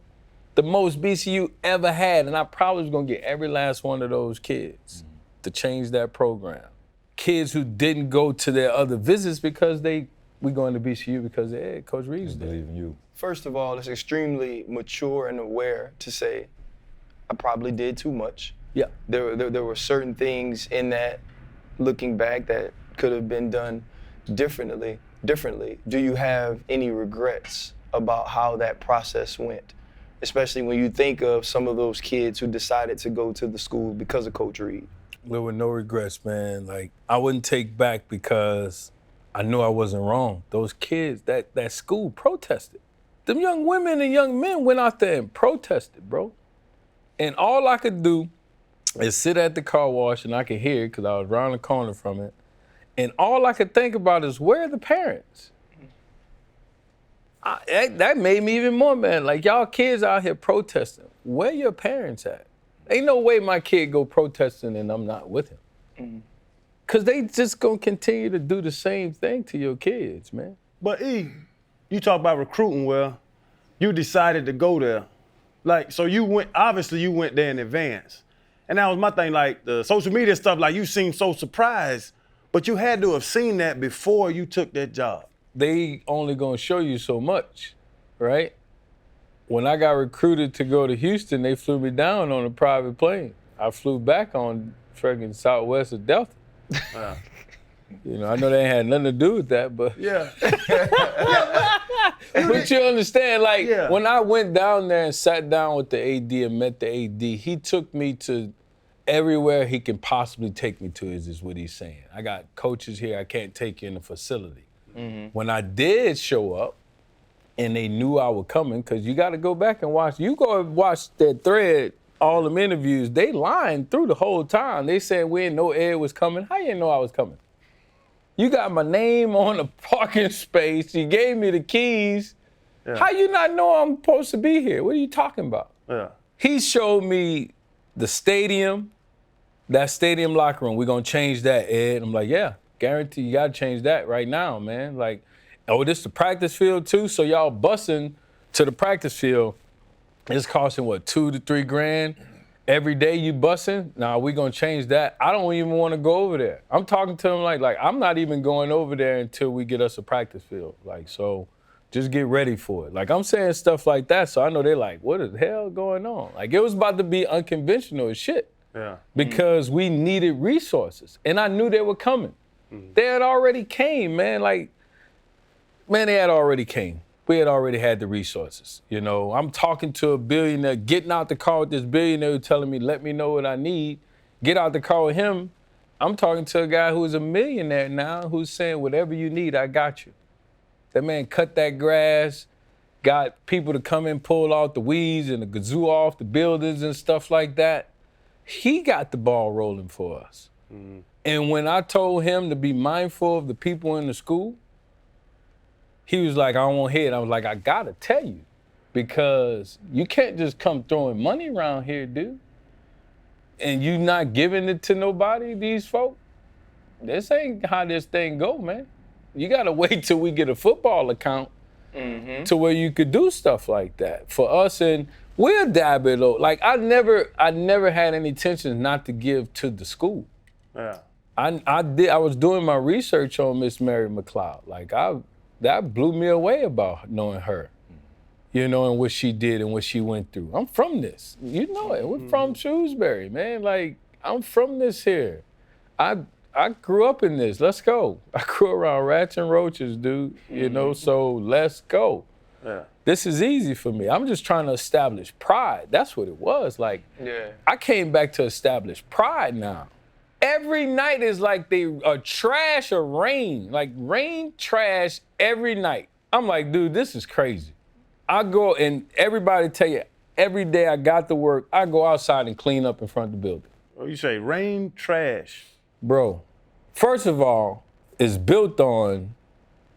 The most BCU ever had, and I probably was gonna get every last one of those kids to change that program. Kids who didn't go to their other visits because we going to BCU because, hey, Coach Reeves Just did. believe in you. First of all, it's extremely mature and aware to say, I probably did too much. Yeah. There were certain things in that, looking back, that could have been done differently. Do you have any regrets about how that process went? Especially when you think of some of those kids who decided to go to the school because of Coach Reed. There were no regrets, man. Like, I wouldn't take back because I knew I wasn't wrong. Those kids, that school protested. Them young women and young men went out there and protested, bro. And all I could do is sit at the car wash, and I could hear it because I was around the corner from it. And all I could think about is, where are the parents? That made me even more mad. Like, y'all kids out here protesting. Where your parents at? Ain't no way my kid go protesting and I'm not with him. Because they just gonna continue to do the same thing to your kids, man. But you talk about recruiting. Well, you decided to go there. Like, so you went there in advance. And that was my thing, like the social media stuff, like you seemed so surprised, but you had to have seen that before you took that job. They only gonna show you so much, right? When I got recruited to go to Houston, they flew me down on a private plane. I flew back on freaking Southwest of Delta. You know, I know they ain't had nothing to do with that, but Yeah. but you understand, like, Yeah. when I went down there and sat down with the AD and met the AD, he took me to everywhere he can possibly take me to, is what he's saying. I got coaches here, I can't take you in the facility. When I did show up, and they knew I was coming, because you got to go back and watch. You go and watch that thread, all them interviews, they lying through the whole time. They said we didn't know Ed was coming. How you didn't know I was coming? You got my name on a parking space. You gave me the keys. Yeah. How you not know I'm supposed to be here? What are you talking about? Yeah. He showed me the stadium, that stadium locker room. We're going to change that, Ed. I'm like, yeah, guarantee you got to change that right now, man. Like, oh, this the practice field too? So y'all busing to the practice field. It's costing, what, $2 to $3 grand? Every day you busing? Nah, we gonna change that. I don't even wanna go over there. I'm talking to him like I'm not even going over there until we get us a practice field. Like, so just get ready for it. Like, I'm saying stuff like that, so I know they're like, what the hell going on? Like, it was about to be unconventional as shit. Yeah. Because we needed resources. And I knew they were coming. They had already came, man. Like, man, they had already came. We had already had the resources. You know, I'm talking to a billionaire, getting out the car with this billionaire telling me, let me know what I need. Get out the car with him. I'm talking to a guy who's a millionaire now who's saying, whatever you need, I got you. That man cut that grass, got people to come and pull out the weeds and the gazoo off the buildings and stuff like that. He got the ball rolling for us. Mm-hmm. And when I told him to be mindful of the people in the school, he was like, I don't want to hear it. I was like, I gotta tell you, because you can't just come throwing money around here, dude. And you not giving it to nobody, these folk. This ain't how this thing go, man. You gotta wait till we get a football account to where you could do stuff like that for us. And we'll dab it low. Like I never had any intentions not to give to the school. Yeah. I was doing my research on Miss Mary McLeod. Like that blew me away about knowing her, and what she did and what she went through. I'm from this, it. We're from Shrewsberry, man. Like I'm from this here. I grew up in this. Let's go. I grew around rats and roaches, dude. So let's go. Yeah. This is easy for me. I'm just trying to establish pride. That's what it was. Like, I came back to establish pride now. Every night is like trash or rain. Like rain, trash every night. I'm like, dude, this is crazy. I go and everybody tell you, every day I got to work, I go outside and clean up in front of the building. Oh, you say rain, trash. Bro, first of all, it's built on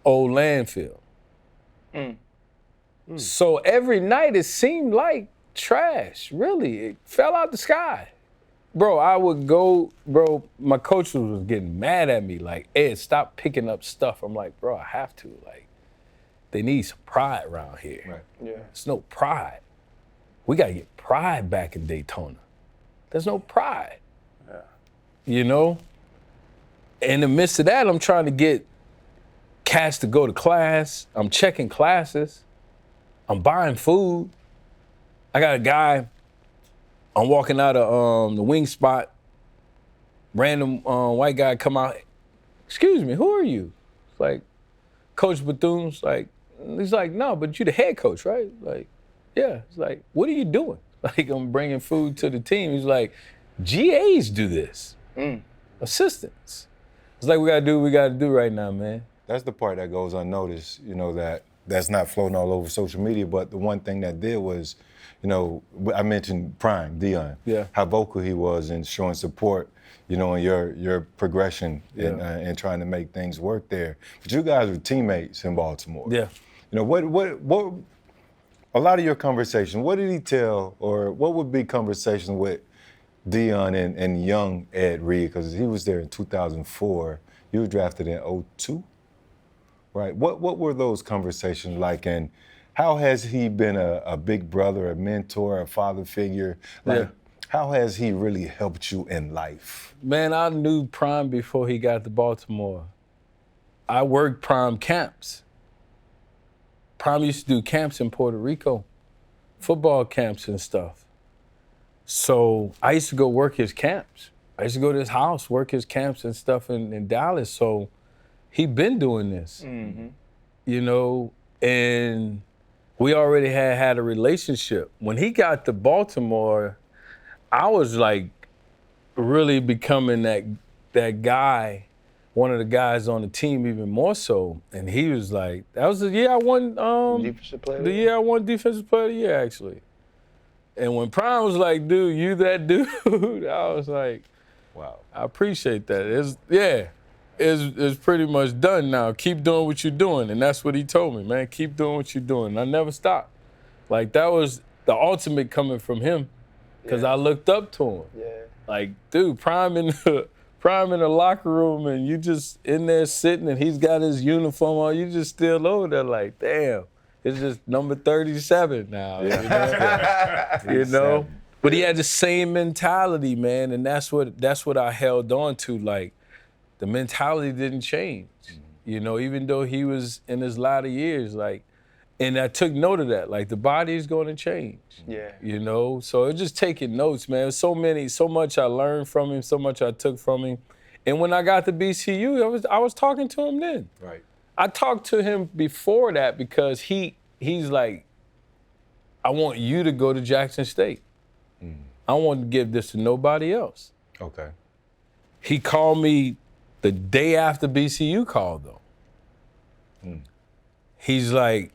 old landfill. So every night it seemed like trash, really. It fell out the sky. Bro, I would go, my coach was getting mad at me, like, Ed, stop picking up stuff. I'm like, bro, I have to. Like, they need some pride around here. Right. Yeah. There's no pride. We got to get pride back in Daytona. There's no pride. Yeah. In the midst of that, I'm trying to get cats to go to class. I'm checking classes. I'm buying food. I got a guy, I'm walking out of the wing spot. Random white guy come out. Excuse me, who are you? It's like, Coach Bethune's like, he's like, no, but you the head coach, right? Like, yeah. It's like, what are you doing? Like, I'm bringing food to the team. He's like, GAs do this. Assistants. It's like, we gotta do what we gotta do right now, man. That's the part that goes unnoticed, that's not floating all over social media. But the one thing that did was, I mentioned Prime, Deion, how vocal he was in showing support, in your progression in trying to make things work there. But you guys were teammates in Baltimore. Yeah. What a lot of your conversation, what did he tell, or what would be conversation with Deion and young Ed Reed, because he was there in 2004. You were drafted in 2002, right? What were those conversations like, and how has he been a big brother, a mentor, a father figure? Like, how has he really helped you in life? Man, I knew Prime before he got to Baltimore. I worked Prime camps. Prime used to do camps in Puerto Rico, football camps and stuff. So I used to go work his camps. I used to go to his house, work his camps and stuff in Dallas. So he'd been doing this, and we already had a relationship. When he got to Baltimore, I was like really becoming that guy, one of the guys on the team even more so. And he was like, that was the year I won Defensive player. the year I won Defensive Player of the Year, actually. And when Prime was like, dude, you that dude, I was like, wow, I appreciate that. It's pretty much done now. Keep doing what you're doing. And that's what he told me, man. Keep doing what you're doing. And I never stopped. Like, that was the ultimate coming from him, because I looked up to him. Yeah. Like, dude, Prime in the locker room, and you just in there sitting, and he's got his uniform on. You just still over there like, damn. It's just number 37 now, But he had the same mentality, man, and that's what I held on to. Like, the mentality didn't change, even though he was in his latter years, like, and I took note of that. Like, the body is going to change. Yeah. So it's just taking notes, man. So much I learned from him, so much I took from him. And when I got to BCU, I was talking to him then. Right. I talked to him before that because he's like, I want you to go to Jackson State. I don't want to give this to nobody else. Okay. He called me the day after BCU called, though. He's like,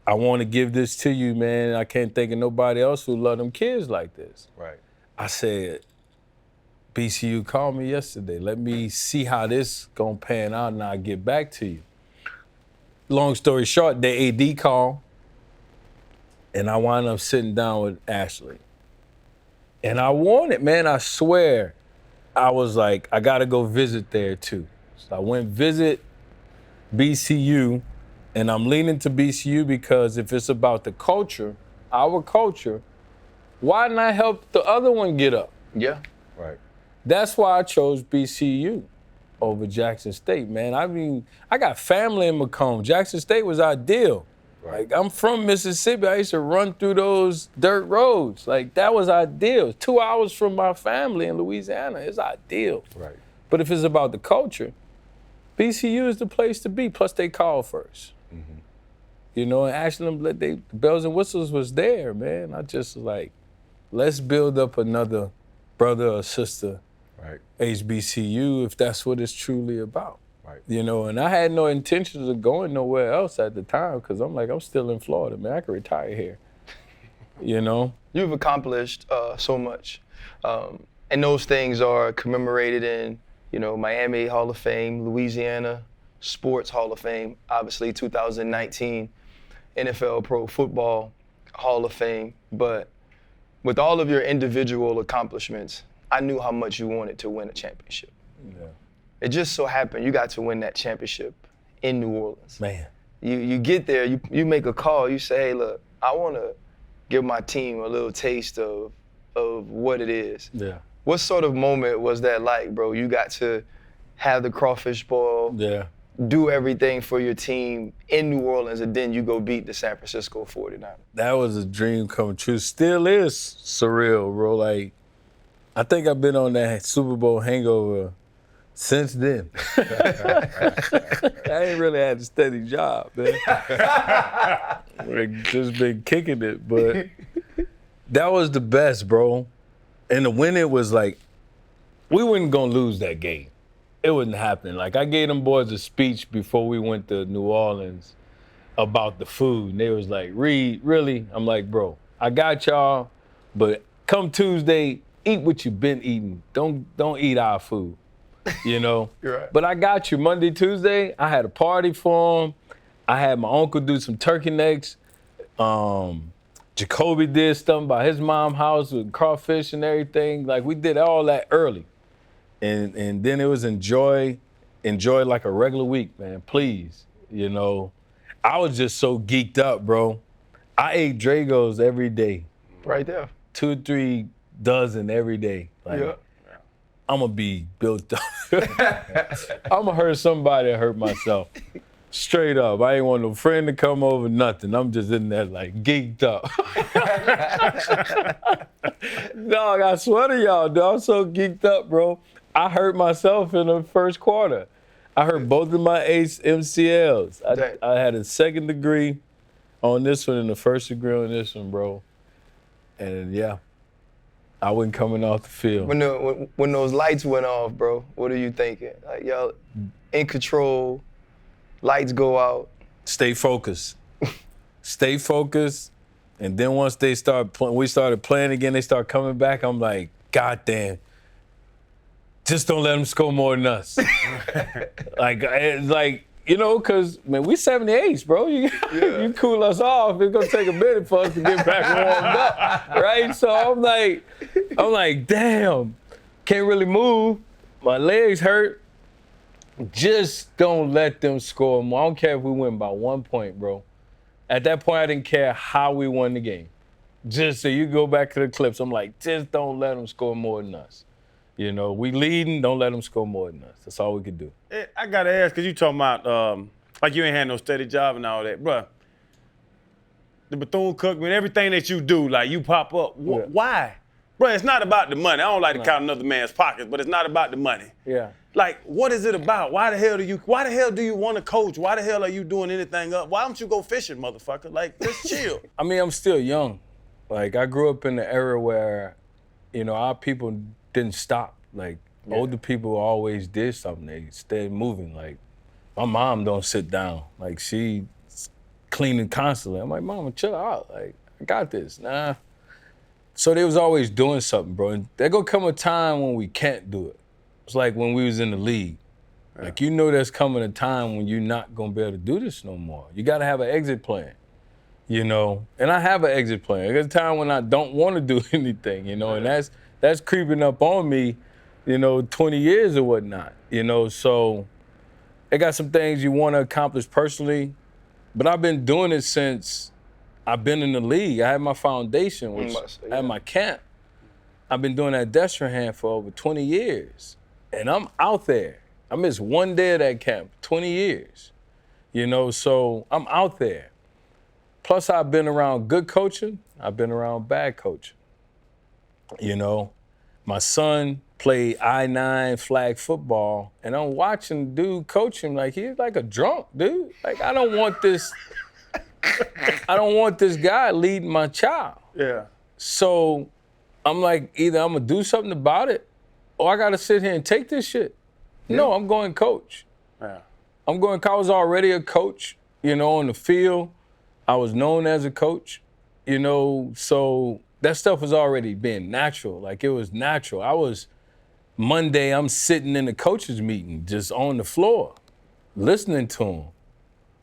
I want to give this to you, man. I can't think of nobody else who love them kids like this. Right. I said, BCU called me yesterday. Let me see how this gonna pan out and I'll get back to you. Long story short, the AD called and I wound up sitting down with Ashley. And I wanted, man, I swear, I was like, I gotta go visit there too. So I went visit BCU, and I'm leaning to BCU because if it's about the culture, our culture, why not help the other one get up? Yeah. Right. That's why I chose BCU over Jackson State, man. I mean, I got family in Macomb. Jackson State was ideal. Right. Like, I'm from Mississippi. I used to run through those dirt roads. Like, that was ideal. 2 hours from my family in Louisiana is ideal. Right. But if it's about the culture, BCU is the place to be. Plus, they call first. You know, and actually, the bells and whistles was there, man. I just was like, let's build up another brother or sister, Right. HBCU, if that's what it's truly about. Right. You know, and I had no intentions of going nowhere else at the time because I'm like, I'm still in Florida, man. I could retire here. You know? You've accomplished so much. And those things are commemorated in, you know, Miami Hall of Fame, Louisiana Sports Hall of Fame, obviously 2019 NFL Pro Football Hall of Fame. But with all of your individual accomplishments, I knew how much you wanted to win a championship. Yeah. It just so happened you got to win that championship in New Orleans. Man. You get there, you make a call, you say, hey, look, I want to give my team a little taste of what it is. Yeah. What sort of moment was that like, bro? You got to have the crawfish boil, Yeah. do everything for your team in New Orleans, and then you go beat the San Francisco 49ers. That was a dream come true. Still is surreal, bro. Like, I think I've been on that Super Bowl hangover since then. I ain't really had a steady job, man. Like, just been kicking it, but that was the best, bro. And the win, it was like, we weren't gonna lose that game. It wasn't happening. Like, I gave them boys a speech before we went to New Orleans about the food. And they was like, Reed, really? I'm like, bro, I got y'all, but come Tuesday, eat what you've been eating. Don't eat our food, you know? You're right. But I got you. Monday, Tuesday, I had a party for them. I had my uncle do some turkey necks. Jacoby did something by his mom's house with crawfish and everything. Like, we did all that early. And then it was enjoy like a regular week, man, please. You know, I was just so geeked up, bro. I ate Dragos every day. Right there. 2 or 3 dozen every day. Like, Yeah. I'm gonna be built up. I'm gonna hurt somebody or hurt myself. Straight up. I ain't want no friend to come over, nothing. I'm just in there like geeked up. Dog, I swear to y'all, dog, I'm so geeked up, bro. I hurt myself in the first quarter. I hurt both of my MCLs. I had a 2nd degree on this one and the 1st degree on this one, bro. And yeah, I wasn't coming off the field. When those lights went off, bro, what are you thinking? Like, y'all in control, lights go out. Stay focused. Stay focused. And then once we started playing again, they start coming back. I'm like, God damn. Just don't let them score more than us. like, you know, because, man, we 78s, bro. You cool us off. It's going to take a minute for us to get back warmed up, right? So I'm like, damn, can't really move. My legs hurt. Just don't let them score more. I don't care if we win by 1 point, bro. At that point, I didn't care how we won the game. Just so you go back to the clips, I'm like, just don't let them score more than us. You know, we leading, don't let them score more than us. That's all we could do. I got to ask, because you talking about, like you ain't had no steady job and all that. Bruh, the Bethune-Cookman, everything that you do, like you pop up. Yeah. Why? Bruh, it's not about the money. I don't like to count another man's pockets, but it's not about the money. Yeah. Like, what is it about? Why the hell do you want to coach? Why the hell are you doing anything up? Why don't you go fishing, motherfucker? Like, just chill. I mean, I'm still young. Like, I grew up in the era where, you know, our people didn't stop. Like, Older people always did something. They stayed moving. Like, my mom don't sit down. Like, she's cleaning constantly. I'm like, Mama, chill out. Like, I got this. Nah. So they was always doing something, bro. And there gonna come a time when we can't do it. It's like when we was in the league. Like, you know there's coming a time when you're not gonna be able to do this no more. You gotta have an exit plan, you know? And I have an exit plan. There's a time when I don't wanna do anything, you know? And that's creeping up on me, you know, 20 years or whatnot, you know? So I got some things you wanna accomplish personally, but I've been doing it since I've been in the league. I had my foundation, which I had my camp. I've been doing that Destrehan for over 20 years, and I'm out there. I missed one day of that camp, 20 years, you know, so I'm out there. Plus, I've been around good coaching. I've been around bad coaching, you know. My son played I-9 flag football, and I'm watching dude coach him like he's like a drunk, dude. Like, I don't want this guy leading my child. Yeah. So I'm like, either I'm gonna do something about it, or I gotta sit here and take this shit. No, I'm going coach. Yeah. I was already a coach, you know, on the field. I was known as a coach, you know, so that stuff was already being natural. Like, it was natural. Monday, I'm sitting in the coaches meeting, just on the floor, listening to them,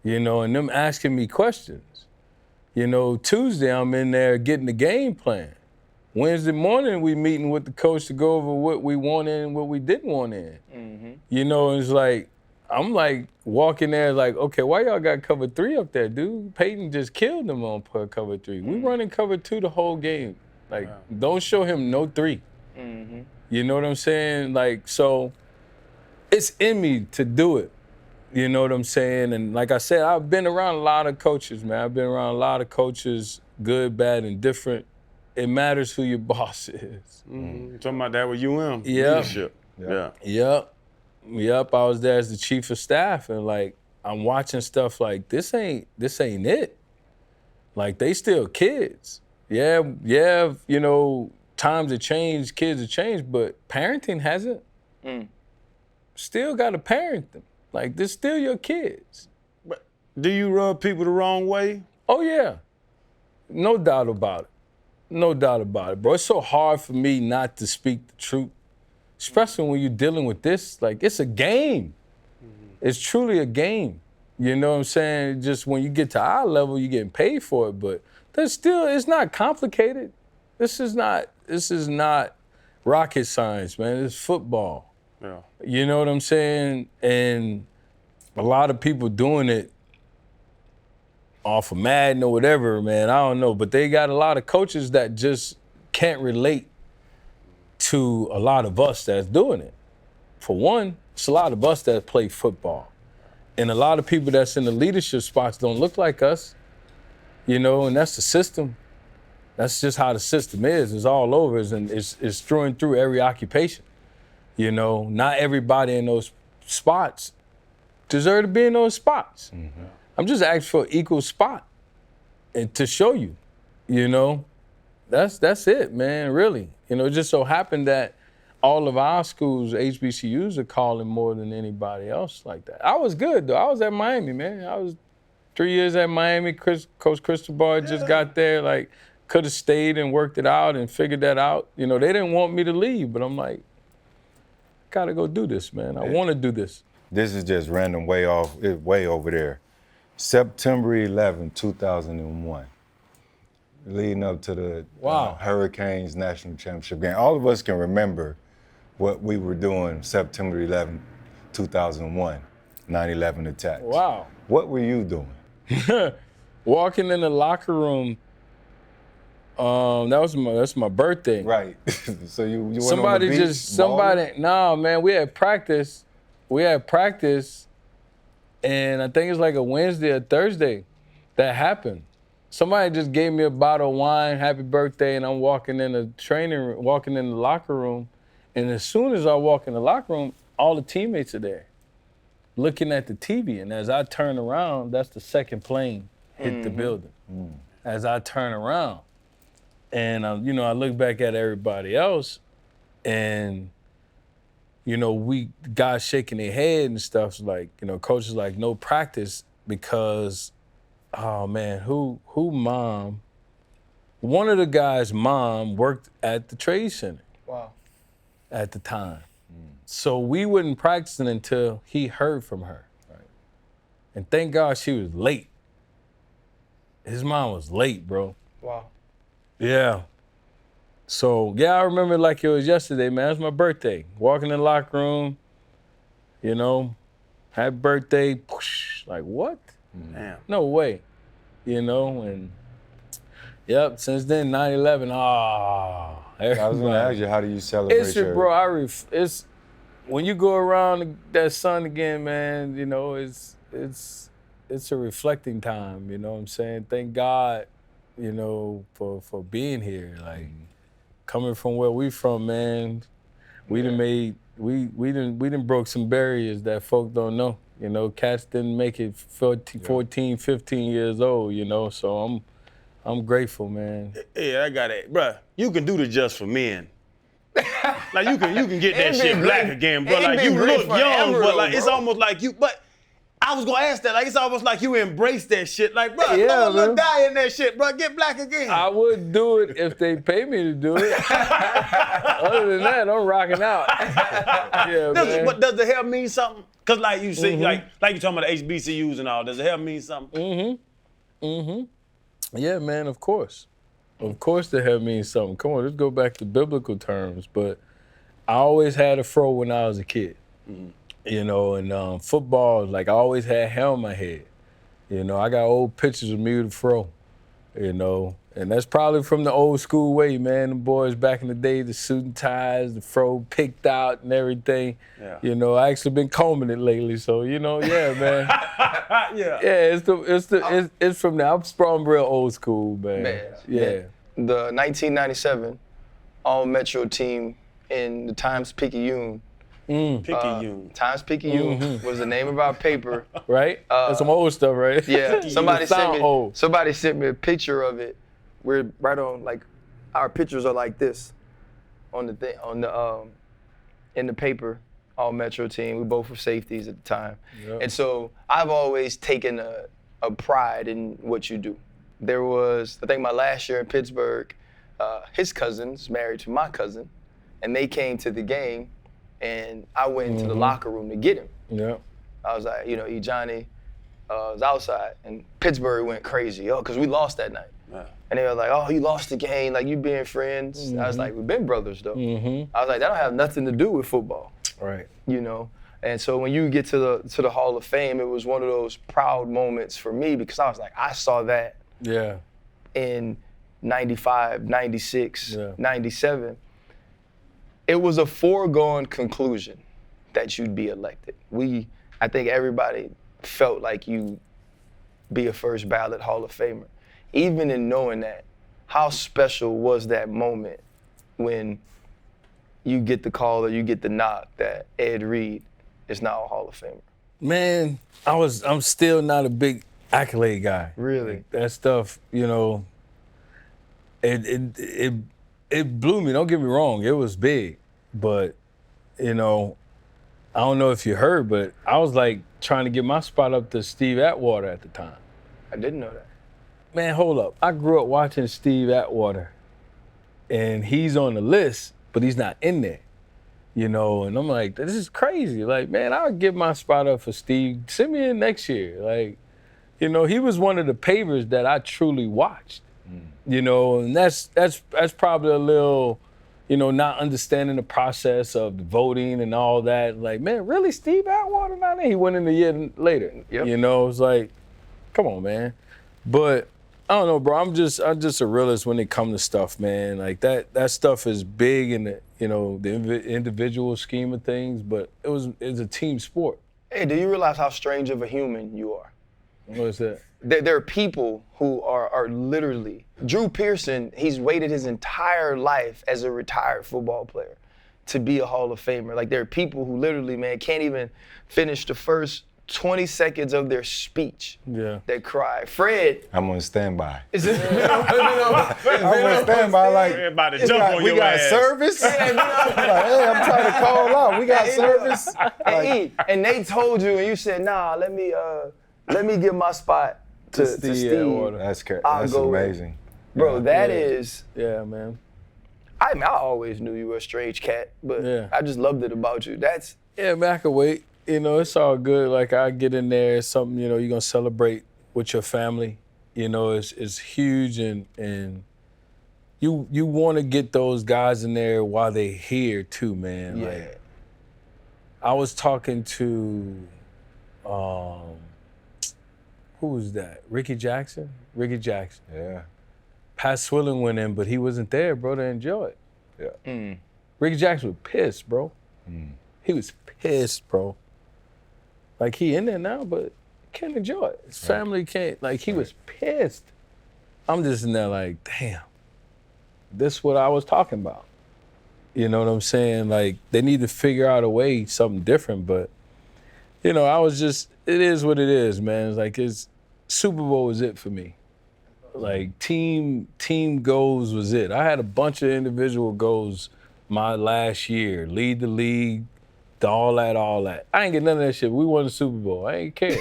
you know, and them asking me questions. You know, Tuesday, I'm in there getting the game plan. Wednesday morning, we meeting with the coach to go over what we wanted and what we didn't want in. Mm-hmm. You know, it's like, I'm like walking there like, okay, why y'all got cover 3 up there, dude? Peyton just killed them on cover 3. We running cover 2 the whole game. Like, don't show him no 3. Mm-hmm. You know what I'm saying? Like, so it's in me to do it. You know what I'm saying? And like I said, I've been around a lot of coaches, man. I've been around a lot of coaches, good, bad, and different. It matters who your boss is. Mm-hmm. Talking about that with UM Yeah. leadership. Yeah. Yep. I was there as the chief of staff, and like, I'm watching stuff like, this ain't it. Like, they still kids. Yeah, you know, times have changed, kids have changed, but parenting hasn't. Still gotta parent them. Like, they're still your kids. But do you rub people the wrong way? Oh yeah, no doubt about it. No doubt about it, bro. It's so hard for me not to speak the truth, especially when you're dealing with this. Like, it's a game. It's truly a game. You know what I'm saying? Just when you get to our level, you're getting paid for it, but it's not complicated. This is not rocket science, man. It's football. Yeah. You know what I'm saying? And a lot of people doing it off of Madden or whatever, man, I don't know. But they got a lot of coaches that just can't relate to a lot of us that's doing it. For one, it's a lot of us that play football. And a lot of people that's in the leadership spots don't look like us, you know, and that's the system. That's just how the system is. It's all over, and it's strewn through every occupation. You know, not everybody in those spots deserve to be in those spots. Mm-hmm. I'm just asking for an equal spot and to show you, you know. That's it, man, really. You know, it just so happened that all of our schools, HBCUs, are calling more than anybody else like that. I was good, though. I was at Miami, man. I was 3 years at Miami. Coach Cristobal just got there, like, could have stayed and worked it out and figured that out. You know, they didn't want me to leave, but I'm like, gotta go do this, man. I want to do this. This is just random, way over there. September 11, 2001, leading up to the Hurricanes national championship game. All of us can remember what we were doing September 11, 2001, 9/11 attacks. Wow. What were you doing? Walking in the locker room. That's my birthday. Right. So you went on the beach, no, man, we had practice, and I think it's like a Wednesday or Thursday that happened. Somebody just gave me a bottle of wine, happy birthday, and I'm walking in the locker room, and as soon as I walk in the locker room, all the teammates are there, looking at the TV, and as I turn around, that's the second plane hit the building. As I turn around, and I look back at everybody else, and you know, we guys shaking their head and stuff, like, you know, coaches like no practice because, oh man, who mom? One of the guys' mom worked at the trade center. Wow. At the time. So we wasn't practicing until he heard from her. Right. And thank God she was late. His mom was late, bro. Wow. Yeah. So, yeah, I remember it like it was yesterday, man. It was my birthday. Walking in the locker room, you know, happy birthday. Whoosh, like, what? Damn. No way. You know, and, yep, since then, 9/11, I was going to ask you, how do you celebrate It's it's when you go around that sun again, man. You know, it's a reflecting time. You know what I'm saying? Thank God, you know, for being here. Like coming from where we from, man. We done broke some barriers that folk don't know. You know, cats didn't make it 14, 15 years old. You know, so I'm grateful, man. Yeah, I got it, bruh. You can do the Just for Men. Like you can get that shit black again, bro. Like you look young, but like it's almost like you. But I was gonna ask that. Like it's almost like you embrace that shit. Like, bro, Yeah, look die in that shit, bro. Get black again. I would do it if they pay me to do it. Other than that, I'm rocking out. Yeah, man. But does the hair mean something? Cause like you see, like you talking about the HBCUs and all. Does the hair mean something? Yeah, man, of course. Of course the hair means something. Come on, let's go back to biblical terms. But I always had a fro when I was a kid. You know, and football, like I always had hair on my head. You know, I got old pictures of me with a fro. You know, and that's probably from the old school way, man. The boys back in the day, the suit and ties, the fro picked out and everything. Yeah. You know, I actually been combing it lately, so you know, yeah, man. Yeah, it's from there. I'm from real old school, man. Yeah. The 1997 All-Metro team in the Times-Picayune. Times-Picayune was the name of our paper. Right? That's some old stuff, right? Yeah. Somebody sent me a picture of it. We're right on, like, our pictures are like this on the thing, in the paper, All-Metro team. We both were safeties at the time. Yep. And so I've always taken a pride in what you do. There was, I think my last year in Pittsburgh, his cousin's married to my cousin, and they came to the game, and I went into the locker room to get him. Yeah. I was like, you know, Johnny was outside, and Pittsburgh went crazy, because we lost that night. Yeah. And they were like, oh, you lost the game, like you being friends. I was like, we've been brothers though. I was like, that don't have nothing to do with football. Right. You know? And so when you get to the Hall of Fame, it was one of those proud moments for me because I was like, I saw that in 95, 96, 97. It was a foregone conclusion that you'd be elected. I think everybody felt like you'd be a first ballot Hall of Famer. Even in knowing that, how special was that moment when you get the call or you get the knock that Ed Reed is now a Hall of Famer? Man, I'm still not a big accolade guy. Really? That stuff, you know, it blew me. Don't get me wrong, it was big. But, you know, I don't know if you heard, but I was like trying to get my spot up to Steve Atwater at the time. I didn't know that. Man, hold up. I grew up watching Steve Atwater, and he's on the list, but he's not in there. You know, and I'm like, this is crazy. Like, man, I'll give my spot up for Steve. Send me in next year. Like, you know, he was one of the pavers that I truly watched. You know, and that's probably a little, you know, not understanding the process of the voting and all that. Like, man, really, Steve Atwater not in? He went in a year later. Yep. You know, it's like, come on, man. But I don't know, bro. I'm just a realist when it comes to stuff, man. Like that stuff is big in the, you know, the individual scheme of things, but it's a team sport. Hey, do you realize how strange of a human you are? What is that? There are people who are literally, Drew Pearson, he's waited his entire life as a retired football player to be a Hall of Famer. Like there are people who literally, man, can't even finish the first 20 seconds of their speech. Yeah. They cry. Fred. I'm on standby. Is it? I'm on standby like, Everybody it's jump like, on we your got ass. service? Like, hey, I'm trying to call out. We got service? And they told you, and you said, nah, let me give my spot to Steve. That's I'll go with it. amazing. Bro, that is. Yeah, man. I mean, I always knew you were a strange cat, but Yeah. I just loved it about you. That's. Yeah, man, I can wait. You know, it's all good. Like, I get in there, it's something, you know, you're going to celebrate with your family. You know, it's huge, and you want to get those guys in there while they're here, too, man. Yeah. Like, I was talking to, who was that? Ricky Jackson? Ricky Jackson. Yeah. Pat Swilling went in, but he wasn't there, bro, to enjoy it. Yeah. Ricky Jackson was pissed, bro. He was pissed, bro. Like, he in there now, but can't enjoy it. His family can't. Like, he was pissed. I'm just in there like, damn, this is what I was talking about. You know what I'm saying? Like, they need to figure out a way, something different, but, you know, I was just, it is what it is, man. It's like, Super Bowl was it for me. Like, team goals was it. I had a bunch of individual goals my last year. Lead the league, all that. I ain't get none of that shit. We won the Super Bowl. I ain't care.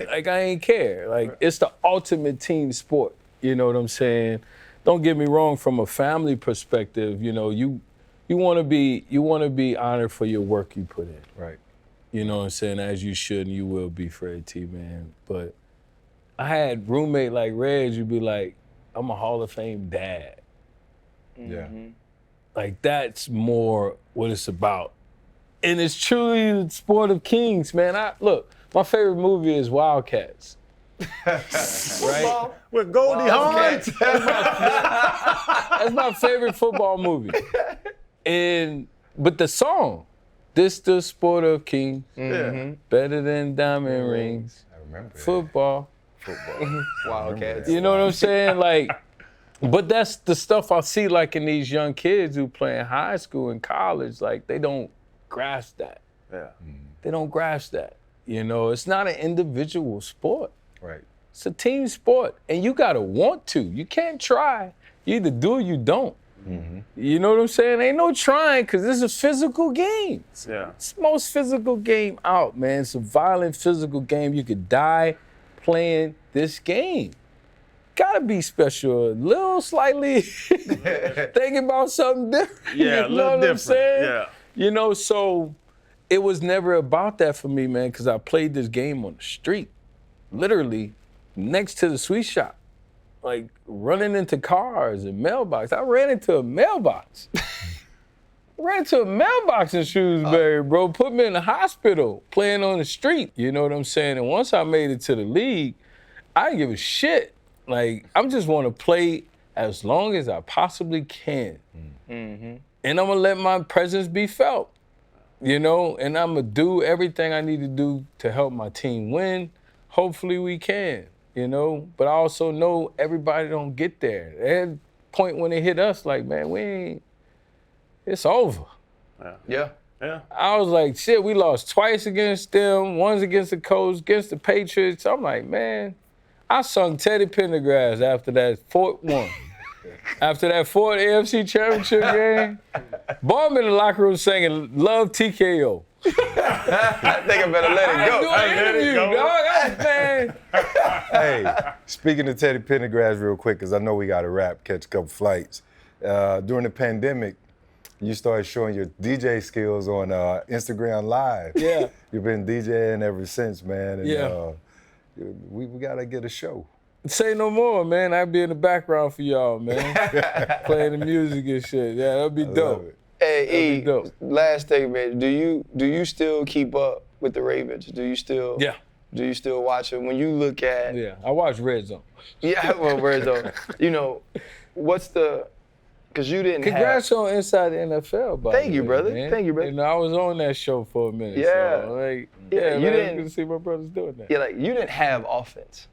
Like, I ain't care. Like, it's the ultimate team sport. You know what I'm saying? Don't get me wrong, from a family perspective, you know, you want to be honored for your work you put in. Right. You know what I'm saying? As you should and you will be, Fred T, man. But I had roommate like Reg, you'd be like, I'm a Hall of Fame dad. Yeah. Like, that's more what it's about. And it's truly the sport of kings, man. Look, my favorite movie is Wildcats. Right? With Goldie Hawn. That's my favorite football movie. But the song, this the sport of kings, better than diamond rings, I remember that. football. Wildcats. You know what I'm saying? Like, but that's the stuff I see, like, in these young kids who play in high school and college. Like, they don't grasp that. Yeah. They don't grasp that. You know, it's not an individual sport. Right. It's a team sport, and you gotta want to. You can't try. You either do or you don't. You know what I'm saying? Ain't no trying, because this is physical games. Yeah. It's the most physical game out, man. It's a violent, physical game. You could die playing this game. Gotta be special, a little slightly thinking about something different. Yeah, a You know little what I'm different. saying? Yeah. You know, so it was never about that for me, man, because I played this game on the street, literally next to the sweet shop, like running into cars and mailbox. I ran into a mailbox. Ran into a mailbox in Shrewsberry, bro. Put me in the hospital playing on the street. You know what I'm saying? And once I made it to the league, I didn't give a shit. Like, I just want to play as long as I possibly can. And I'm going to let my presence be felt, you know? And I'm going to do everything I need to do to help my team win. Hopefully we can, you know? But I also know everybody don't get there. At a point when they hit us, like, man, it's over. Yeah. Yeah. I was like, shit, we lost twice against them, once against the Colts, against the Patriots. I'm like, man, I sung Teddy Pendergrass after that fourth one. After that fourth AFC Championship game, boy, I'm in the locker room singing Love TKO. I think I better let it go. Do an interview, dog. Man. Hey, speaking of Teddy Pendergrass real quick, because I know we got to wrap, catch a couple flights. During the pandemic, you started showing your DJ skills on Instagram Live. Yeah. You've been DJing ever since, man. And, Yeah. we got to get a show. Say no more, man. I'd be in the background for y'all, man. Playing the music and shit. Yeah, that'd be Love dope. it. Hey, E, dope. last thing, man. Do you still keep up with the Ravens? Do you still watch them? When you look at Yeah, I watch Red Zone. well, where's the, you know, what's the, because you didn't Congrats on Inside the NFL, by Thank the you, way, brother. man. Thank you, brother. You know, I was on that show for a minute. Yeah. So, like, Yeah, you man, didn't- good to see my brothers doing that. like you didn't have offense.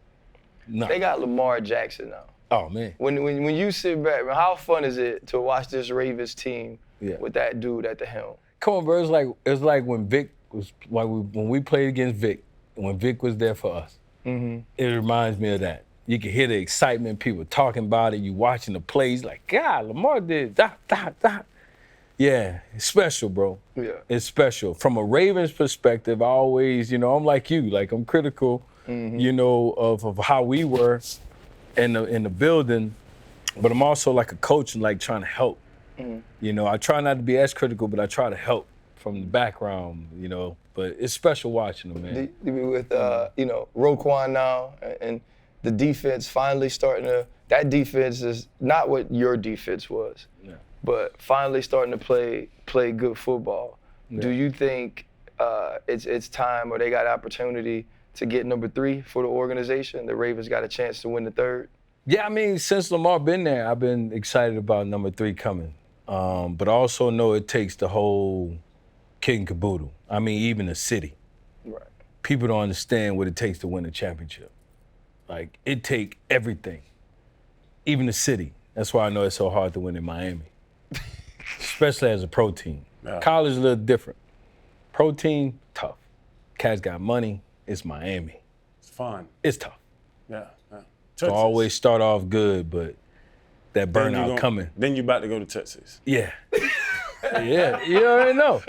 No. They got Lamar Jackson now. Oh, man. When you sit back, man, how fun is it to watch this Ravens team Yeah. with that dude at the helm? Come on, bro. It's like when Vic was like when we played against Vic, when Vic was there for us. It reminds me of that. You can hear the excitement, people talking about it, you watching the plays, like, God, Lamar did that. Yeah, it's special, bro. Yeah. It's special. From a Ravens perspective, I always, I'm like you, like I'm critical, of how we were in the building, but I'm also like a coach and like trying to help. I try not to be as critical, but I try to help from the background, but it's special watching them, man. With, Roquan now and the defense finally starting to, that defense is not what your defense was, but finally starting to play good football. Yeah. Do you think it's time, or they got opportunity to get number 3 for the organization? The Ravens got a chance to win the 3rd? Yeah, I mean, since Lamar been there, I've been excited about number 3 coming. But I also know it takes the whole kit and caboodle. I mean, even the city. Right. People don't understand what it takes to win a championship. Like, it take everything. Even the city. That's why I know it's so hard to win in Miami. Especially as a pro team. Yeah. College is a little different. Pro team, tough. Cats got money, it's Miami. It's fun. It's tough. Yeah. So always start off good, but that burnout coming. Then you about to go to Texas. Yeah. Yeah, you already know.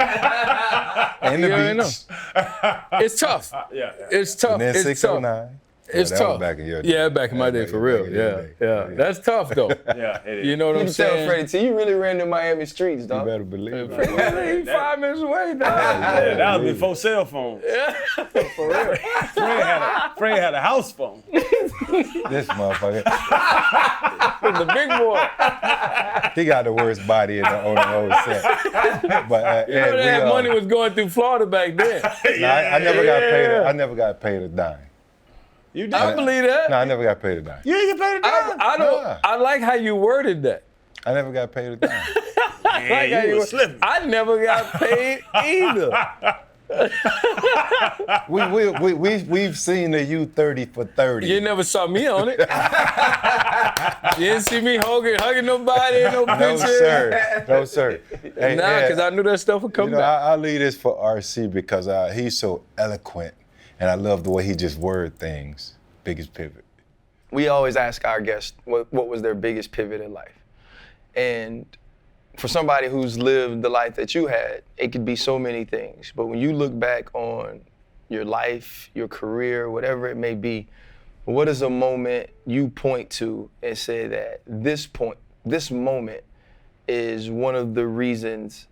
And the beach. It's tough. Yeah. It's tough. And then It's 609. tough. It's that tough. Was back in your day. Yeah, back in my day, for real. Yeah. That's tough, though. Yeah, it is. You know what I'm saying? Tell Freddie T, you really ran the Miami streets, You dog. better believe it. He's 5 minutes away, dog. That was before cell phones. Yeah, for real. Fred had a house phone. This motherfucker. The big boy. He got the worst body on the whole set. But You know that money was going through Florida back then. I never got paid. I never got paid a dime. You did? I believe that. No, I never got paid a dime. You didn't get paid a dime? I don't. Nah. I like how you worded that. I never got paid a dime. Like how you was slipping. I never got paid either. We've seen the U30 for 30. You never saw me on it. You didn't see me hugging nobody, no picture. No, sir. Hey, Nah, because I knew that stuff would come back. I leave this for RC because he's so eloquent, and I love the way he just word things. Biggest pivot. We always ask our guests what was their biggest pivot in life. And for somebody who's lived the life that you had, it could be so many things. But when you look back on your life, your career, whatever it may be, what is a moment you point to and say that this moment is one of the reasons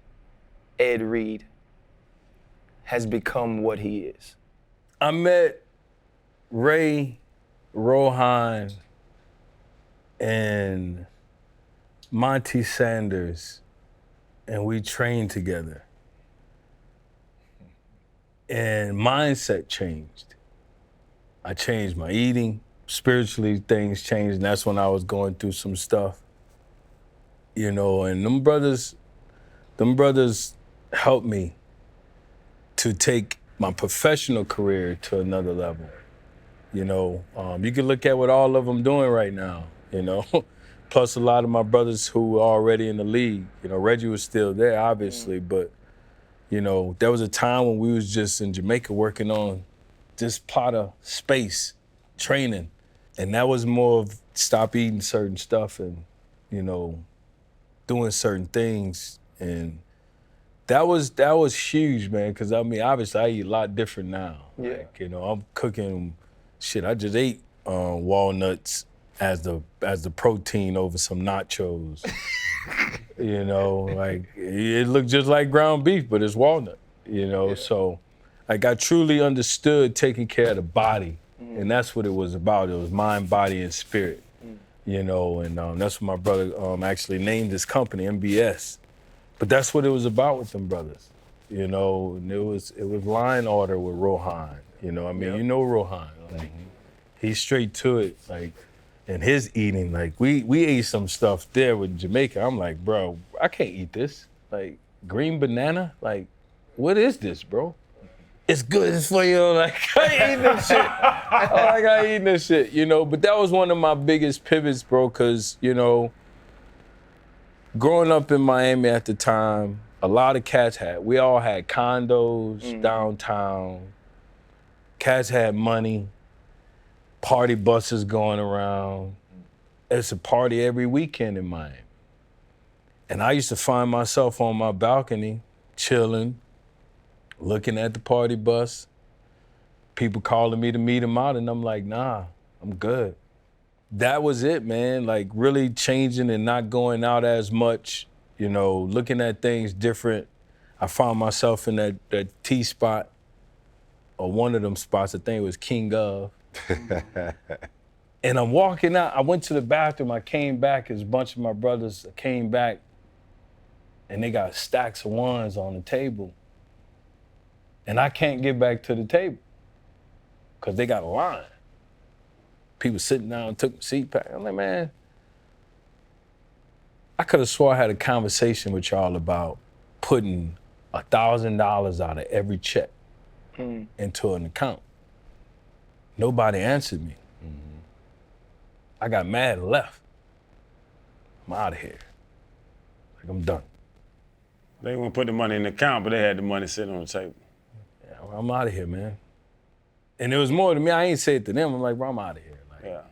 Ed Reed has become what he is? I met Ray, Rohan, and Monty Sanders, and we trained together. And mindset changed. I changed my eating, spiritually things changed, and that's when I was going through some stuff. And them brothers helped me to take my professional career to another level. You can look at what all of them doing right now, Plus a lot of my brothers who are already in the league. Reggie was still there, obviously, but, there was a time when we was just in Jamaica working on this plot of space, training. And that was more of stop eating certain stuff and, doing certain things. And that was huge, man, because, obviously I eat a lot different now. Yeah. Like, I'm cooking, I just ate walnuts as the protein over some nachos. It looked just like ground beef, but it's walnut, So I truly understood taking care of the body, and that's what it was about. It was mind, body, and spirit, and that's what my brother actually named his company, MBS. But that's what it was about with them brothers, and it was line order with Rohan, Rohan, like he's straight to it, like. And his eating, like we ate some stuff there with Jamaica. I'm like, bro, I can't eat this. Like green banana, like what is this, bro? It's good for you. Like I ain't eating this shit. I ain't eating this shit, But that was one of my biggest pivots, bro, because growing up in Miami at the time, a lot of cats we all had condos downtown. Cats had money, party buses going around. It's a party every weekend in Miami. And I used to find myself on my balcony, chilling, looking at the party bus, people calling me to meet them out, and I'm like, nah, I'm good. That was it, man, like really changing and not going out as much, you know, looking at things different. I found myself in that T spot, or one of them spots, I think it was King of. And I'm walking out, I went to the bathroom, I came back, there's a bunch of my brothers came back, and they got stacks of ones on the table. And I can't get back to the table, because they got a line. People sitting down, took my seat back. I'm like, man, I could have swore I had a conversation with y'all about putting $1,000 out of every check into an account. Nobody answered me. I got mad and left. I'm out of here. Like, I'm done. They wouldn't put the money in the account, but they had the money sitting on the table. Yeah, well, I'm out of here, man. And it was more to me, I ain't say it to them. I'm like, bro, I'm out of here. Like, Yeah.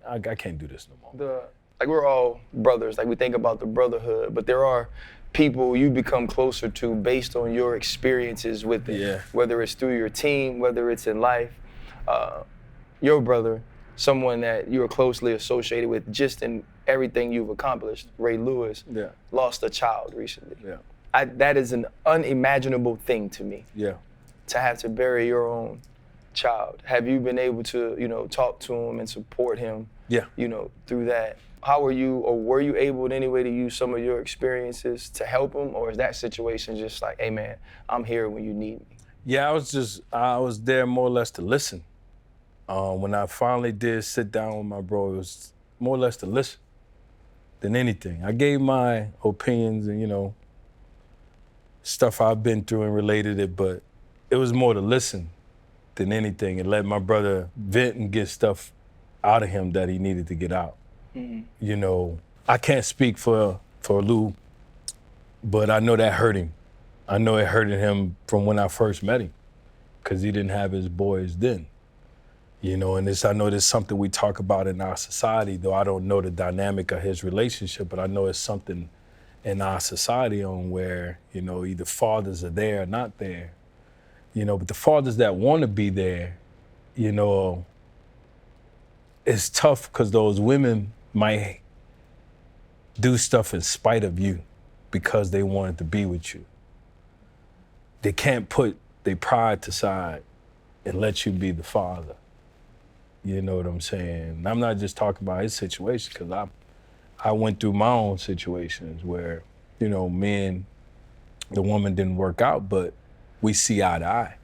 I can't do this no more. Like we're all brothers, like we think about the brotherhood, but there are people you become closer to based on your experiences with it. Yeah. Whether it's through your team, whether it's in life. Your brother, someone that you are closely associated with just in everything you've accomplished, Ray Lewis, lost a child recently. Yeah. That is an unimaginable thing to me, Yeah. to have to bury your own child. Have you been able to, you know, talk to him and support him, Yeah. you know, through that? How were you, or were you able in any way to use some of your experiences to help him, or is that situation just like, hey man, I'm here when you need me? Yeah, I was there more or less to listen. When I finally did sit down with my bro, it was more or less to listen than anything. I gave my opinions and, you know, stuff I've been through and related it, but it was more to listen than anything and let my brother vent and get stuff out of him that he needed to get out. You know, I can't speak for Lou, but I know that hurt him. I know it hurted him from when I first met him, because he didn't have his boys then. You know, and I know there's something we talk about in our society, though I don't know the dynamic of his relationship, but I know it's something in our society on where, you know, either fathers are there or not there. You know, but the fathers that want to be there, you know, it's tough because those women might do stuff in spite of you because they wanted to be with you. They can't put their pride aside and let you be the father. You know what I'm saying? I'm not just talking about his situation, because I went through my own situations where, you know, me and the woman didn't work out, but we see eye to eye.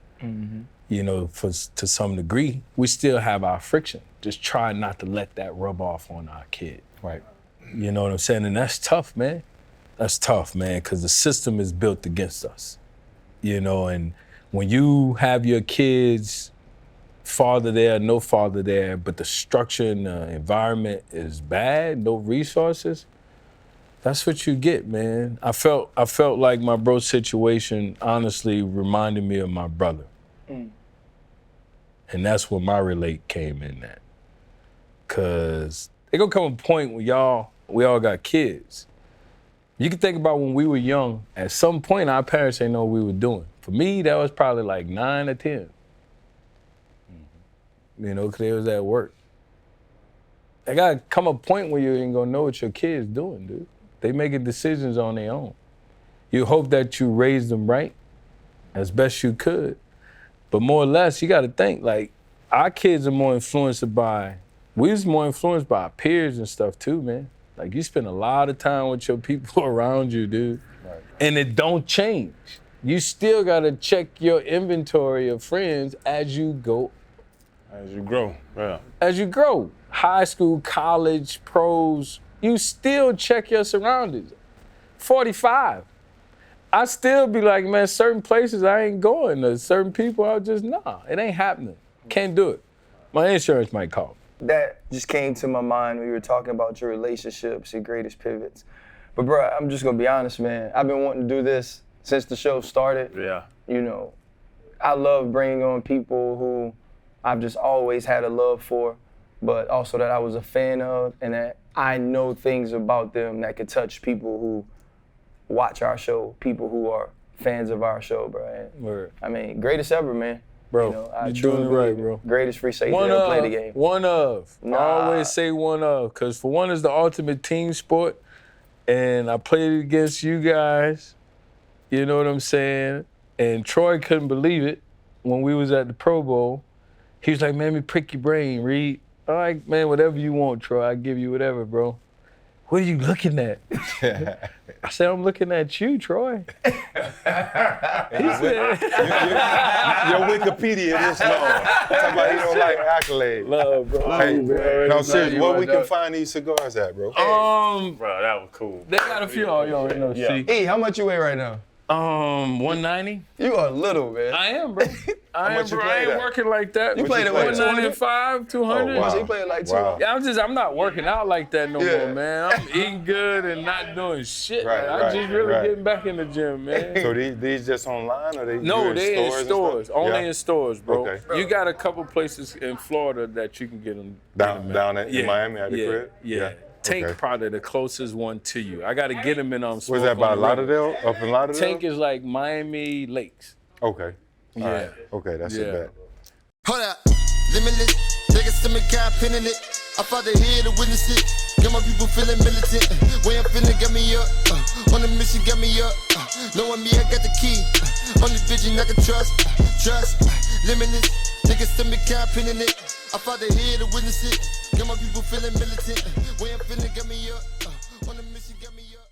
You know, to some degree, we still have our friction. Just try not to let that rub off on our kid. Right. You know what I'm saying? And that's tough, man. That's tough, man, because the system is built against us. You know, and when you have your kids, father there, no father there, but the structure and the environment is bad, no resources, that's what you get, man. I felt like my bro's situation honestly reminded me of my brother. And that's where my relate came in at. Cause it gonna come a point where we all got kids. You can think about when we were young, at some point our parents didn't know what we were doing. For me, that was probably like 9 or 10. You know, because they was at work. There gotta come a point where you ain't gonna know what your kid's doing, dude. They making decisions on their own. You hope that you raised them right as best you could. But more or less, you gotta think, like, our kids are more influenced by, we was more influenced by our peers and stuff too, man. Like, you spend a lot of time with your people around you, dude. Right. And it don't change. You still gotta check your inventory of friends as you go. As you grow, yeah. As you grow. High school, college, pros, you still check your surroundings. 45. I still be like, man, certain places I ain't going. There's certain people I just, nah, it ain't happening. Can't do it. My insurance might call. That just came to my mind when you were talking about your relationships, your greatest pivots. But bro, I'm just gonna be honest, man. I've been wanting to do this since the show started. Yeah. You know, I love bringing on people who I've just always had a love for, but also that I was a fan of, and that I know things about them that could touch people who watch our show, people who are fans of our show, bro. And, Word. I mean, greatest ever, man. Bro, you know, I you're truly doing it right, believe it. bro. Greatest free safety to ever play the game. One of. Nah. I always say one of, because for one, it's the ultimate team sport, and I played against you guys, you know what I'm saying? And Troy couldn't believe it when we was at the Pro Bowl. He was like, man, let me prick your brain, Reed. I'm like, man, whatever you want, Troy, I give you whatever, bro. What are you looking at? I said, I'm looking at you, Troy. He said, Your Wikipedia this long. Somebody don't like accolades. love, bro. Hey, Bro, no, you seriously, know where you we right can now. find these cigars at, bro? Bro, that was cool. They got a few. Oh, you already know. Yeah. See, E, how much you weigh right now? 190. You are little, man. I am, bro. I am, much you bro. I played ain't at? working like that. You played at what, 195, 200. Oh, wow. So you played like two. Wow. Yeah, I'm not working out like that no Yeah. more, man. I'm eating good and not doing shit. Right, I'm right, just really right. getting back in the gym, man. So these just online or they No, you're they in and stores. stuff? Only Yeah. in stores, bro. Okay. You got a couple places in Florida that you can get them. Down in Miami at the crib? Yeah. Tank Okay. probably the closest one to you. I got to get them in Was that Smoke by on the River. Lauderdale? Up in Lauderdale? Tank is like Miami Lakes. Okay. Yeah. All right. Okay, that's Yeah. a bet. Hold up, limitless. Take a stomach, got pinning it. I fought the head to witness it. Got my people feeling militant. Way I'm feeling got me up. On the mission got me up. Knowing me, I got the key. Only vision I can trust. Limitless. Take a stomach, got pinning it. I fought the head to witness it. Got my people feeling militant. Way I'm feeling got me up. On the mission got me up.